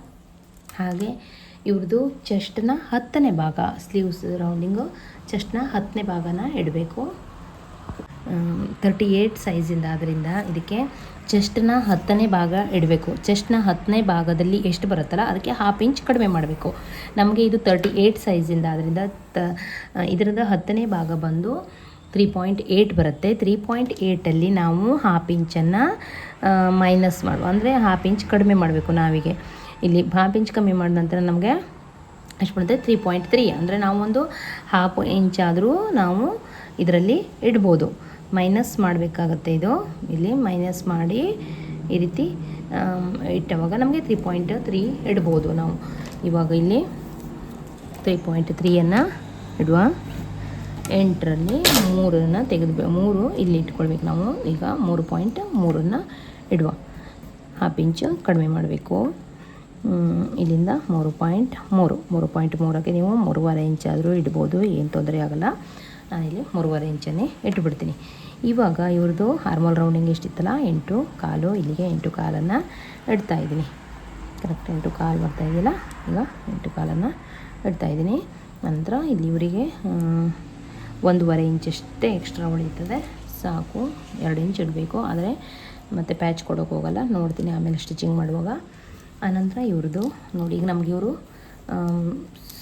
ಹಾಗೆ ಇವ್ರದ್ದು ಚೆಸ್ಟ್ನ 10ನೇ ಭಾಗ, ಸ್ಲೀವ್ಸ್ ರೌಂಡಿಂಗು ಚೆಸ್ಟ್ನ 10ನೇ ಭಾಗನ ಇಡಬೇಕು. 38 ಸೈಜಿಂದ ಆದ್ದರಿಂದ ಇದಕ್ಕೆ ಚೆಸ್ಟ್ನ 10ನೇ ಭಾಗ ಇಡಬೇಕು. ಚೆಸ್ಟ್ನ 10ನೇ ಭಾಗದಲ್ಲಿ ಎಷ್ಟು ಬರುತ್ತಲ್ಲ ಅದಕ್ಕೆ 1/2 ಇಂಚ್ ಕಡಿಮೆ ಮಾಡಬೇಕು. ನಮಗೆ ಇದು 38 ಸೈಜಿಂದ ಆದ್ದರಿಂದ ಇದರದ 10ನೇ ಭಾಗ ಬಂದು 3.8 ಬರುತ್ತೆ. 3.8ಅಲ್ಲಿ ನಾವು 1/2 ಇಂಚನ್ನು ಮೈನಸ್ ಮಾಡುವ, ಅಂದರೆ 1/2 ಇಂಚ್ ಕಡಿಮೆ ಮಾಡಬೇಕು. ನಾವಿಗೆ ಇಲ್ಲಿ 1/2 ಇಂಚ್ ಕಮ್ಮಿ ಮಾಡಿದ ನಂತರ ನಮಗೆ ಎಷ್ಟು ಬರುತ್ತೆ, 3.3. ಅಂದರೆ ನಾವು ಒಂದು 1/2 ಇಂಚ್ ಆದರೂ ನಾವು ಇದರಲ್ಲಿ ಇಡ್ಬೋದು. ಮೈನಸ್ ಮಾಡಬೇಕಾಗತ್ತೆ. ಇದು ಇಲ್ಲಿ ಮೈನಸ್ ಮಾಡಿ ಈ ರೀತಿ ಇಟ್ಟವಾಗ ನಮಗೆ 3.3 ಇಡ್ಬೋದು ನಾವು. ಇವಾಗ ಇಲ್ಲಿ 3.3ಯನ್ನು ಇಡುವ. 8ರಲ್ಲಿ 3ನ್ನು ತೆಗೆದು 3 ಇಲ್ಲಿ ಇಟ್ಕೊಳ್ಬೇಕು ನಾವು. ಈಗ 3.3ನ್ನು ಇಡುವ. 1/2 ಇಂಚು ಕಡಿಮೆ ಮಾಡಬೇಕು. ಇಲ್ಲಿಂದ 3.3ಕ್ಕೆ ನೀವು 3.5 ಇಂಚಾದರೂ ಇಡ್ಬೋದು, ಏನು ತೊಂದರೆ ಆಗೋಲ್ಲ. ನಾನಿಲ್ಲಿ 3.5 ಇಂಚನ್ನೇ ಇಟ್ಬಿಡ್ತೀನಿ. ಇವಾಗ ಇವ್ರದ್ದು ಹಾರ್ಮೋಲ್ ರೌಂಡಿಂಗ್ ಎಷ್ಟಿತ್ತಲ್ಲ 8.25, ಇಲ್ಲಿಗೆ 8.25 ಇಡ್ತಾಯಿದ್ದೀನಿ. ಕರೆಕ್ಟ್ 8.25 ಬರ್ತಾಯಿದ್ದಿಲ್ಲ. ಈಗ 8.25 ಇಡ್ತಾಯಿದ್ದೀನಿ. ನಂತರ ಇಲ್ಲಿ ಇವರಿಗೆ 1.5 ಇಂಚಷ್ಟೇ ಎಕ್ಸ್ಟ್ರಾ ಉಳಿಯುತ್ತದೆ, ಸಾಕು. 2 ಇಂಚ್ ಇಡಬೇಕು, ಆದರೆ ಮತ್ತು ಪ್ಯಾಚ್ ಕೊಡೋಕೆ ಹೋಗಲ್ಲ. ನೋಡ್ತೀನಿ ಆಮೇಲೆ ಸ್ಟಿಚಿಂಗ್ ಮಾಡುವಾಗ. ಆನಂತರ ಇವ್ರದ್ದು ನೋಡಿ, ಈಗ ನಮಗೆ ಇವರು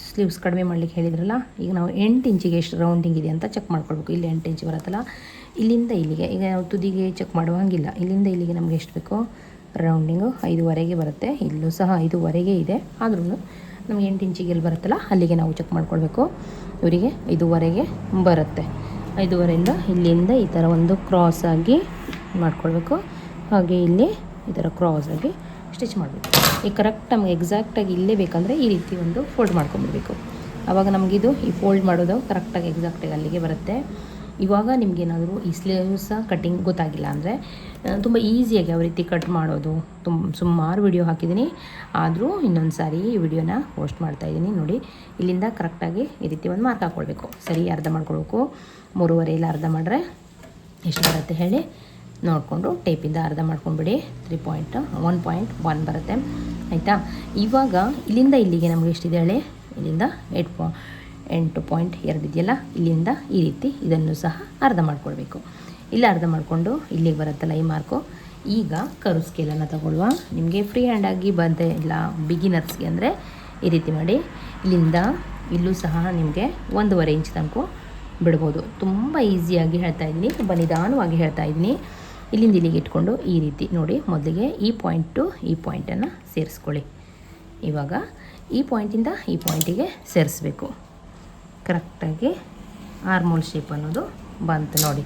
ಸ್ಲೀವ್ಸ್ ಕಡಿಮೆ ಮಾಡಲಿಕ್ಕೆ ಹೇಳಿದ್ರಲ್ಲ. ಈಗ ನಾವು 8 ಇಂಚಿಗೆ ಎಷ್ಟು ರೌಂಡಿಂಗ್ ಇದೆ ಅಂತ ಚೆಕ್ ಮಾಡ್ಕೊಳ್ಬೇಕು. ಇಲ್ಲಿ 8 ಇಂಚ್ ಬರುತ್ತಲ್ಲ, ಇಲ್ಲಿಂದ ಇಲ್ಲಿಗೆ. ಈಗ ನಾವು ತುದಿಗೆ ಚೆಕ್ ಮಾಡುವಂಗಿಲ್ಲ. ಇಲ್ಲಿಂದ ಇಲ್ಲಿಗೆ ನಮಗೆ ಎಷ್ಟು ಬೇಕೋ ರೌಂಡಿಂಗು 5.5ಗೆ ಬರುತ್ತೆ. ಇಲ್ಲೂ ಸಹ 5.5ಗೆ ಇದೆ. ಆದ್ರೂ ನಮಗೆ 8 ಇಂಚಿಗೆ ಎಲ್ಲಿ ಬರುತ್ತಲ್ಲ ಅಲ್ಲಿಗೆ ನಾವು ಚೆಕ್ ಮಾಡ್ಕೊಳ್ಬೇಕು. ಇವರಿಗೆ 5.5ಗೆ ಬರುತ್ತೆ. 5.5ಯಿಂದ ಇಲ್ಲಿಂದ ಈ ಥರ ಒಂದು ಕ್ರಾಸ್ ಆಗಿ ಮಾಡ್ಕೊಳ್ಬೇಕು. ಹಾಗೆ ಇಲ್ಲಿ ಈ ಥರ ಕ್ರಾಸ್ ಆಗಿ ಸ್ಟಿಚ್ ಮಾಡಬೇಕು. ಈಗ ಕರೆಕ್ಟ್ ನಮಗೆ ಎಕ್ಸಾಕ್ಟಾಗಿ ಇಲ್ಲೇ ಬೇಕಂದರೆ ಈ ರೀತಿ ಒಂದು ಫೋಲ್ಡ್ ಮಾಡ್ಕೊಂಬಿಡ್ಬೇಕು. ಆವಾಗ ನಮಗಿದು ಈ ಫೋಲ್ಡ್ ಮಾಡೋದು ಕರೆಕ್ಟಾಗಿ ಎಕ್ಸಾಕ್ಟಾಗಿ ಅಲ್ಲಿಗೆ ಬರುತ್ತೆ. ಇವಾಗ ನಿಮಗೇನಾದರೂ ಈ ಸ್ಲೀವ್ಸ್ ಕಟ್ಟಿಂಗ್ ಗೊತ್ತಾಗಿಲ್ಲ ಅಂದರೆ ತುಂಬ ಈಸಿಯಾಗಿ ಯಾವ ರೀತಿ ಕಟ್ ಮಾಡೋದು ಸುಮಾರು ವಿಡಿಯೋ ಹಾಕಿದ್ದೀನಿ. ಆದರೂ ಇನ್ನೊಂದು ಸಾರಿ ಈ ವಿಡಿಯೋನ ಪೋಸ್ಟ್ ಮಾಡ್ತಾಯಿದ್ದೀನಿ. ನೋಡಿ, ಇಲ್ಲಿಂದ ಕರೆಕ್ಟಾಗಿ ಈ ರೀತಿ ಒಂದು ಮಾರ್ಕ್ ಹಾಕ್ಕೊಳ್ಬೇಕು. ಸರಿ ಅರ್ಧ ಮಾಡ್ಕೊಳ್ಬೇಕು. 3.5 ಅರ್ಧ ಮಾಡಿದ್ರೆ ಎಷ್ಟು ಬರುತ್ತೆ ಹೇಳಿ, ನೋಡಿಕೊಂಡು ಟೇಪಿಂದ ಅರ್ಧ ಮಾಡ್ಕೊಂಡ್ಬಿಡಿ. 1.1 ಬರುತ್ತೆ, ಆಯಿತಾ. ಇವಾಗ ಇಲ್ಲಿಂದ ಇಲ್ಲಿಗೆ ನಮಗೆ ಎಷ್ಟಿದೆ ಹೇಳಿ, ಇಲ್ಲಿಂದ 8.2 ಇದೆಯಲ್ಲ, ಇಲ್ಲಿಂದ ಈ ರೀತಿ ಇದನ್ನು ಸಹ ಅರ್ಧ ಮಾಡ್ಕೊಳ್ಬೇಕು. ಇಲ್ಲಿ ಅರ್ಧ ಮಾಡಿಕೊಂಡು ಇಲ್ಲಿಗೆ ಬರುತ್ತಲ್ಲ ಈ ಮಾರ್ಕು. ಈಗ ಕರು ಸ್ಕೇಲನ್ನು ತಗೊಳ್ಳುವ. ನಿಮಗೆ ಫ್ರೀ ಹ್ಯಾಂಡಾಗಿ ಬಂದೆ ಇಲ್ಲ ಬಿಗಿನರ್ಸ್ಗೆ ಅಂದರೆ ಈ ರೀತಿ ಮಾಡಿ. ಇಲ್ಲಿಂದ ಇಲ್ಲೂ ಸಹ ನಿಮಗೆ 1.5 ಇಂಚ್ ತನಕ ಬಿಡ್ಬೋದು. ತುಂಬ ಈಸಿಯಾಗಿ ಹೇಳ್ತಾಯಿದ್ದೀನಿ, ತುಂಬ ನಿಧಾನವಾಗಿ ಹೇಳ್ತಾಯಿದ್ದೀನಿ. ಇಲ್ಲಿಂದ ಇಲ್ಲಿಗೆ ಇಟ್ಕೊಂಡು ಈ ರೀತಿ ನೋಡಿ, ಮೊದಲಿಗೆ ಈ ಪಾಯಿಂಟು ಈ ಪಾಯಿಂಟನ್ನು ಸೇರಿಸ್ಕೊಳ್ಳಿ. ಇವಾಗ ಈ ಪಾಯಿಂಟಿಂದ ಈ ಪಾಯಿಂಟಿಗೆ ಸೇರಿಸ್ಬೇಕು. ಕರೆಕ್ಟಾಗಿ ಆರ್ಮೋಲ್ ಶೇಪ್ ಅನ್ನೋದು ಬಂತು ನೋಡಿ.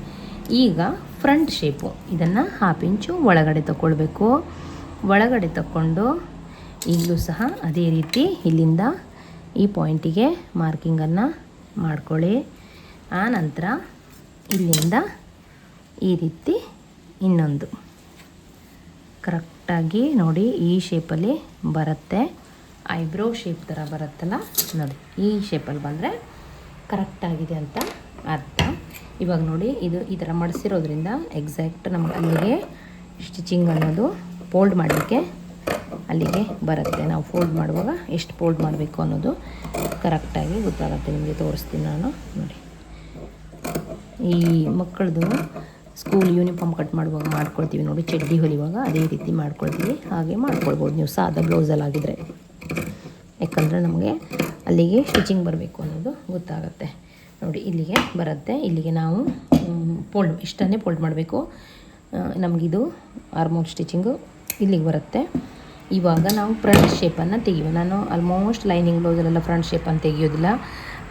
ಈಗ ಫ್ರಂಟ್ ಶೇಪು ಇದನ್ನು 1/2 ಇಂಚು ಒಳಗಡೆ ತಗೊಳ್ಬೇಕು. ಒಳಗಡೆ ತಗೊಂಡು ಇಲ್ಲೂ ಸಹ ಅದೇ ರೀತಿ ಇಲ್ಲಿಂದ ಈ ಪಾಯಿಂಟಿಗೆ ಮಾರ್ಕಿಂಗನ್ನು ಮಾಡ್ಕೊಳ್ಳಿ. ಆನಂತರ ಇಲ್ಲಿಂದ ಈ ರೀತಿ ಇನ್ನೊಂದು ಕರೆಕ್ಟಾಗಿ ನೋಡಿ ಈ ಶೇಪಲ್ಲಿ ಬರುತ್ತೆ. ಐಬ್ರೋ ಶೇಪ್ ಥರ ಬರುತ್ತಲ್ಲ ನೋಡಿ, ಈ ಶೇಪಲ್ಲಿ ಬಂದರೆ ಕರೆಕ್ಟಾಗಿದೆ ಅಂತ ಅರ್ಥ. ಇವಾಗ ನೋಡಿ, ಇದು ಈ ಥರ ಮಡಿಸಿರೋದ್ರಿಂದ ಎಕ್ಸಾಕ್ಟ್ ನಮ್ಗೆ ಅಲ್ಲಿಗೆ ಸ್ಟಿಚಿಂಗ್ ಅನ್ನೋದು ಫೋಲ್ಡ್ ಮಾಡಲಿಕ್ಕೆ ಅಲ್ಲಿಗೆ ಬರುತ್ತೆ. ನಾವು ಫೋಲ್ಡ್ ಮಾಡುವಾಗ ಎಷ್ಟು ಫೋಲ್ಡ್ ಮಾಡಬೇಕು ಅನ್ನೋದು ಕರೆಕ್ಟಾಗಿ ಗೊತ್ತಾಗುತ್ತೆ. ನಿಮಗೆ ತೋರಿಸ್ತೀನಿ ನಾನು. ನೋಡಿ, ಈ ಮಕ್ಕಳದು ಸ್ಕೂಲ್ ಯೂನಿಫಾರ್ಮ್ ಕಟ್ ಮಾಡುವಾಗ ಮಾಡ್ಕೊಳ್ತೀವಿ ನೋಡಿ, ಚಡ್ಡಿ ಹೊಲಿಯುವಾಗ ಅದೇ ರೀತಿ ಮಾಡ್ಕೊಳ್ತೀವಿ. ಹಾಗೆ ಮಾಡ್ಕೊಳ್ಬೋದು ನೀವು ಸಾದಾ ಬ್ಲೌಸಲ್ಲಾಗಿದ್ದರೆ. ಯಾಕಂದರೆ ನಮಗೆ ಅಲ್ಲಿಗೆ ಸ್ಟಿಚಿಂಗ್ ಬರಬೇಕು ಅನ್ನೋದು ಗೊತ್ತಾಗುತ್ತೆ. ನೋಡಿ, ಇಲ್ಲಿಗೆ ಬರುತ್ತೆ. ಇಲ್ಲಿಗೆ ನಾವು ಇಷ್ಟನ್ನೇ ಫೋಲ್ಡ್ ಮಾಡಬೇಕು. ನಮಗಿದು ಆರ್ಮೋಲ್ ಸ್ಟಿಚಿಂಗು ಇಲ್ಲಿಗೆ ಬರುತ್ತೆ. ಇವಾಗ ನಾವು ಫ್ರಂಟ್ ಶೇಪನ್ನು ತೆಗೆಯುವ. ನಾನು ಆಲ್ಮೋಸ್ಟ್ ಲೈನಿಂಗ್ ಬ್ಲೌಸಲ್ಲೆಲ್ಲ ಫ್ರಂಟ್ ಶೇಪನ್ನು ತೆಗಿಯೋದಿಲ್ಲ.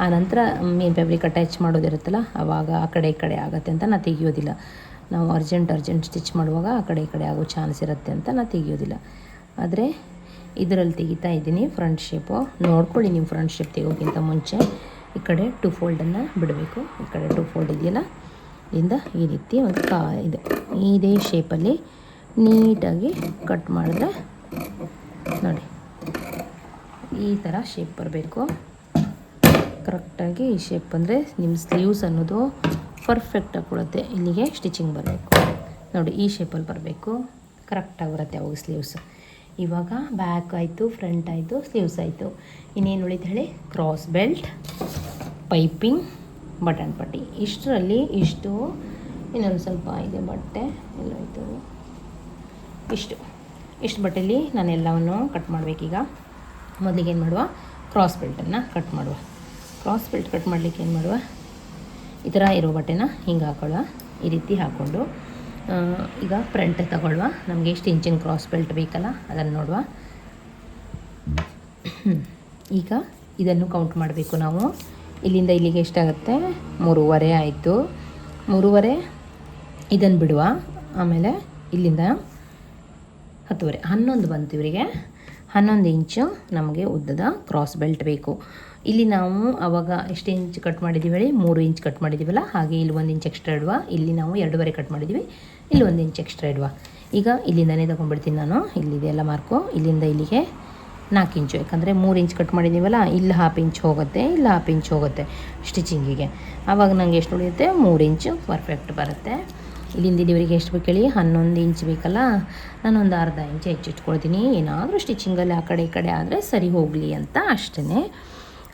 ಆನಂತರ ಮೇನ್ ಫ್ಯಾಬ್ರಿಕ್ ಅಟ್ಯಾಚ್ ಮಾಡೋದಿರುತ್ತಲ್ಲ ಆವಾಗ ಆ ಕಡೆ ಈ ಕಡೆ ಆಗುತ್ತೆ ಅಂತ ನಾನು ತೆಗಿಯೋದಿಲ್ಲ. ನಾವು ಅರ್ಜೆಂಟ್ ಸ್ಟಿಚ್ ಮಾಡುವಾಗ ಆ ಕಡೆ ಈ ಕಡೆ ಆಗೋ ಚಾನ್ಸ್ ಇರುತ್ತೆ ಅಂತ ನಾನು ತೆಗಿಯೋದಿಲ್ಲ. ಆದರೆ ಇದರಲ್ಲಿ ತೆಗಿತಾ ಇದ್ದೀನಿ ಫ್ರಂಟ್ ಶೇಪು. ನೋಡ್ಕೊಳ್ಳಿ ನೀವು ಫ್ರಂಟ್ ಶೇಪ್ ತೆಗೋಕ್ಕಿಂತ ಮುಂಚೆ ಈ ಕಡೆ 2 ಫೋಲ್ಡನ್ನು ಬಿಡಬೇಕು. ಈ ಕಡೆ 2 ಫೋಲ್ಡ್ ಇದೆಯಲ್ಲ ಇಂದ ಈ ರೀತಿ ಒಂದು ಇದೆ ಇದೇ ಶೇಪಲ್ಲಿ ನೀಟಾಗಿ ಕಟ್ ಮಾಡಿದ್ರೆ ನೋಡಿ ಈ ಥರ ಶೇಪ್ ಬರಬೇಕು. ಕರೆಕ್ಟಾಗಿ ಈ ಶೇಪ್ ಬಂದರೆ ನಿಮ್ಮ ಸ್ಲೀವ್ಸ್ ಅನ್ನೋದು ಪರ್ಫೆಕ್ಟಾಗಿ ಕೊಡುತ್ತೆ. ಇಲ್ಲಿಗೆ ಸ್ಟಿಚಿಂಗ್ ಬರಬೇಕು ನೋಡಿ, ಈ ಶೇಪಲ್ಲಿ ಬರಬೇಕು. ಕರೆಕ್ಟಾಗಿ ಬರುತ್ತೆ ಅವಾಗ ಸ್ಲೀವ್ಸ್. ಇವಾಗ ಬ್ಯಾಕ್ ಆಯಿತು, ಫ್ರಂಟ್ ಆಯಿತು, ಸ್ಲೀವ್ಸ್ ಆಯಿತು. ಇನ್ನೇನು ಉಳಿತು ಹೇಳಿ? ಕ್ರಾಸ್ ಬೆಲ್ಟ್, ಪೈಪಿಂಗ್, ಬಟನ್ ಪಟ್ಟಿ. ಇಷ್ಟರಲ್ಲಿ ಇಷ್ಟು ಇನ್ನೊಂದು ಸ್ವಲ್ಪ ಇದೆ ಬಟ್ಟೆ ಎಲ್ಲೋಯ್ತು. ಇಷ್ಟು ಬಟ್ಟೆಯಲ್ಲಿ ನಾನು ಎಲ್ಲವನ್ನು ಕಟ್ ಮಾಡಬೇಕೀಗ. ಮೊದಲಿಗೆ ಏನು ಮಾಡುವ? ಕ್ರಾಸ್ ಬೆಲ್ಟನ್ನು ಕಟ್ ಮಾಡುವ. ಕ್ರಾಸ್ ಬೆಲ್ಟ್ ಕಟ್ ಮಾಡಲಿಕ್ಕೆ ಏನು ಮಾಡುವ? ಈ ಥರ ಇರೋ ಬಟ್ಟೆನ ಹಿಂಗೆ ಹಾಕೊಳ್ಳುವ. ಈ ರೀತಿ ಹಾಕ್ಕೊಂಡು ಈಗ ಫ್ರಂಟ್ ತಗೊಳ್ಳುವ. ನಮಗೆ ಎಷ್ಟು ಇಂಚಿನ ಕ್ರಾಸ್ ಬೆಲ್ಟ್ ಬೇಕಲ್ಲ ಅದನ್ನು ನೋಡುವ. ಈಗ ಇದನ್ನು ಕೌಂಟ್ ಮಾಡಬೇಕು ನಾವು. ಇಲ್ಲಿಂದ ಇಲ್ಲಿಗೆ ಎಷ್ಟಾಗುತ್ತೆ? 3.5 ಆಯಿತು. 3.5 ಇದನ್ನು ಬಿಡುವ. ಆಮೇಲೆ ಇಲ್ಲಿಂದ 10.5 11 ಬಂತು. ಇವರಿಗೆ 11 ಇಂಚು ನಮಗೆ ಉದ್ದದ ಕ್ರಾಸ್ ಬೆಲ್ಟ್ ಬೇಕು. ಇಲ್ಲಿ ನಾವು ಆವಾಗ ಎಷ್ಟು ಇಂಚ್ ಕಟ್ ಮಾಡಿದ್ದೀವಿ ಹೇಳಿ? 3 ಇಂಚ್ ಕಟ್ ಮಾಡಿದ್ದೀವಲ್ಲ, ಹಾಗೆ ಇಲ್ಲಿ 1 ಇಂಚ್ ಎಕ್ಸ್ಟ್ರಾ ಇಡುವ. ಇಲ್ಲಿ ನಾವು 2.5 ಕಟ್ ಮಾಡಿದ್ದೀವಿ, ಇಲ್ಲಿ 1 ಇಂಚ್ ಎಕ್ಸ್ಟ್ರಾ ಇಡುವ. ಈಗ ಇಲ್ಲಿಂದನೇ ತೊಗೊಂಡ್ಬಿಡ್ತೀನಿ ನಾನು. ಇಲ್ಲಿದೆ ಎಲ್ಲ ಮಾರ್ಕು. ಇಲ್ಲಿಂದ ಇಲ್ಲಿಗೆ 4 ಇಂಚು, ಯಾಕಂದರೆ 3 ಇಂಚ್ ಕಟ್ ಮಾಡಿದ್ದೀವಲ್ಲ, ಇಲ್ಲಿ 1/2 ಇಂಚ್ ಹೋಗುತ್ತೆ, ಇಲ್ಲಿ 1/2 ಇಂಚ್ ಹೋಗುತ್ತೆ ಸ್ಟಿಚಿಂಗಿಗೆ. ಆವಾಗ ನನಗೆ ಎಷ್ಟು ಉಳಿಯುತ್ತೆ? 3 ಇಂಚು ಪರ್ಫೆಕ್ಟ್ ಬರುತ್ತೆ. ಇಲ್ಲಿಂದ ಇಲ್ಲಿವರೆಗೆ ಎಷ್ಟು ಬೇಕು ಹೇಳಿ? 11 ಇಂಚ್ ಬೇಕಲ್ಲ, ನಾನೊಂದು ಅರ್ಧ ಇಂಚ್ ಹೆಚ್ಚಿಟ್ಕೊಳ್ತೀನಿ. ಏನಾದರೂ ಸ್ಟಿಚಿಂಗಲ್ಲಿ ಆ ಕಡೆ ಈ ಕಡೆ ಆದರೆ ಸರಿ ಹೋಗಲಿ ಅಂತ ಅಷ್ಟೇ.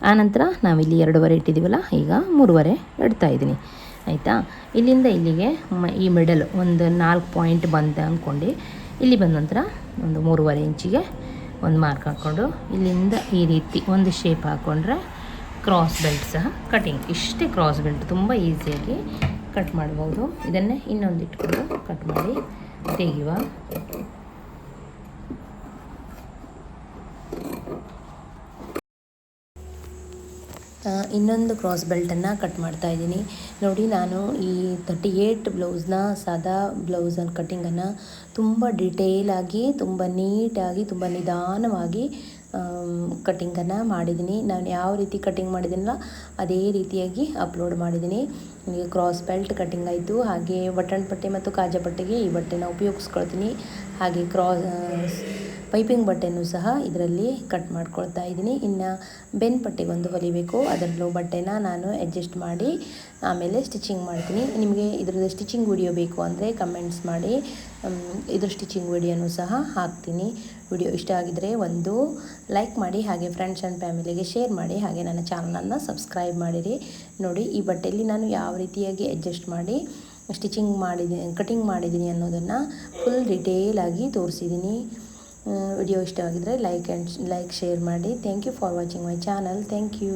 ಆನಂತರ ನಾವಿಲ್ಲಿ 2.5 ಇಟ್ಟಿದ್ದೀವಲ್ಲ, ಈಗ 3.5 ಇಡ್ತಾಯಿದ್ದೀನಿ. ಆಯಿತಾ? ಇಲ್ಲಿಂದ ಇಲ್ಲಿಗೆ ಈ ಮಿಡಲ್ ಒಂದು 4 ಪಾಯಿಂಟ್ ಬಂದ ಅಂದ್ಕೊಂಡು ಇಲ್ಲಿ ಬಂದ ನಂತರ ಒಂದು 3.5 ಇಂಚಿಗೆ ಒಂದು ಮಾರ್ಕ್ ಹಾಕ್ಕೊಂಡು ಇಲ್ಲಿಂದ ಈ ರೀತಿ ಒಂದು ಶೇಪ್ ಹಾಕ್ಕೊಂಡ್ರೆ ಕ್ರಾಸ್ ಬೆಲ್ಟ್ ಸಹ ಕಟಿಂಗ್. ಇಷ್ಟೇ ಕ್ರಾಸ್ ಬೆಲ್ಟ್, ತುಂಬ ಈಸಿಯಾಗಿ ಕಟ್ ಮಾಡ್ಬೋದು. ಇದನ್ನೇ ಇನ್ನೊಂದು ಇಟ್ಕೊಂಡು ಕಟ್ ಮಾಡಿ ತೆಗೆಯುವ. ಇನ್ನೊಂದು ಕ್ರಾಸ್ ಬೆಲ್ಟನ್ನು ಕಟ್ ಮಾಡ್ತಾ ಇದ್ದೀನಿ ನೋಡಿ. ನಾನು ಈ 38 ಬ್ಲೌಸ್ನ ಸಾದಾ ಬ್ಲೌಸನ್ನು ಕಟ್ಟಿಂಗನ್ನು ತುಂಬ ಡಿಟೇಲಾಗಿ, ತುಂಬ ನೀಟಾಗಿ, ತುಂಬ ನಿಧಾನವಾಗಿ ಕಟ್ಟಿಂಗನ್ನು ಮಾಡಿದ್ದೀನಿ. ನಾನು ಯಾವ ರೀತಿ ಕಟ್ಟಿಂಗ್ ಮಾಡಿದ್ದೀನಲ್ಲ ಅದೇ ರೀತಿಯಾಗಿ ಅಪ್ಲೋಡ್ ಮಾಡಿದ್ದೀನಿ. ಈಗ ಕ್ರಾಸ್ ಬೆಲ್ಟ್ ಕಟ್ಟಿಂಗ್ ಆಯಿತು. ಹಾಗೆ ಬಟನ್ ಪಟ್ಟೆ ಮತ್ತು ಕಾಜಾ ಪಟ್ಟೆಗೆ ಈ ಬಟ್ಟೆನ ಉಪಯೋಗಿಸ್ಕೊಳ್ತೀನಿ. ಹಾಗೆ ಪೈಪಿಂಗ್ ಬಟ್ಟೆನೂ ಸಹ ಇದರಲ್ಲಿ ಕಟ್ ಮಾಡ್ಕೊಳ್ತಾ ಇದ್ದೀನಿ. ಇನ್ನು ಬೆನ್ ಪಟ್ಟೆಗೆ ಒಂದು ಹೊಲಿಬೇಕು. ಅದರಲ್ಲೂ ಬಟ್ಟೆನ ನಾನು ಅಡ್ಜಸ್ಟ್ ಮಾಡಿ ಆಮೇಲೆ ಸ್ಟಿಚಿಂಗ್ ಮಾಡ್ತೀನಿ. ನಿಮಗೆ ಇದ್ರದ್ದು ಸ್ಟಿಚಿಂಗ್ ವಿಡಿಯೋ ಬೇಕು ಅಂದರೆ ಕಮೆಂಟ್ಸ್ ಮಾಡಿ, ಇದ್ರ ಸ್ಟಿಚಿಂಗ್ ವಿಡಿಯೋನೂ ಸಹ ಹಾಕ್ತೀನಿ. ವಿಡಿಯೋ ಇಷ್ಟ ಆಗಿದರೆ ಒಂದು ಲೈಕ್ ಮಾಡಿ, ಹಾಗೆ ಫ್ರೆಂಡ್ಸ್ ಆ್ಯಂಡ್ ಫ್ಯಾಮಿಲಿಗೆ ಶೇರ್ ಮಾಡಿ, ಹಾಗೆ ನನ್ನ ಚಾನಲನ್ನು ಸಬ್ಸ್ಕ್ರೈಬ್ ಮಾಡಿರಿ. ನೋಡಿ, ಈ ಬಟ್ಟೆಯಲ್ಲಿ ನಾನು ಯಾವ ರೀತಿಯಾಗಿ ಅಡ್ಜಸ್ಟ್ ಮಾಡಿ ಕಟಿಂಗ್ ಮಾಡಿದ್ದೀನಿ ಅನ್ನೋದನ್ನು ಫುಲ್ ಡಿಟೇಲಾಗಿ ತೋರಿಸಿದ್ದೀನಿ. ವಿಡಿಯೋ ಇಷ್ಟ ಆಗಿದರೆ ಲೈಕ್ ಶೇರ್ ಮಾಡಿ. Thank you for watching my channel. Thank you.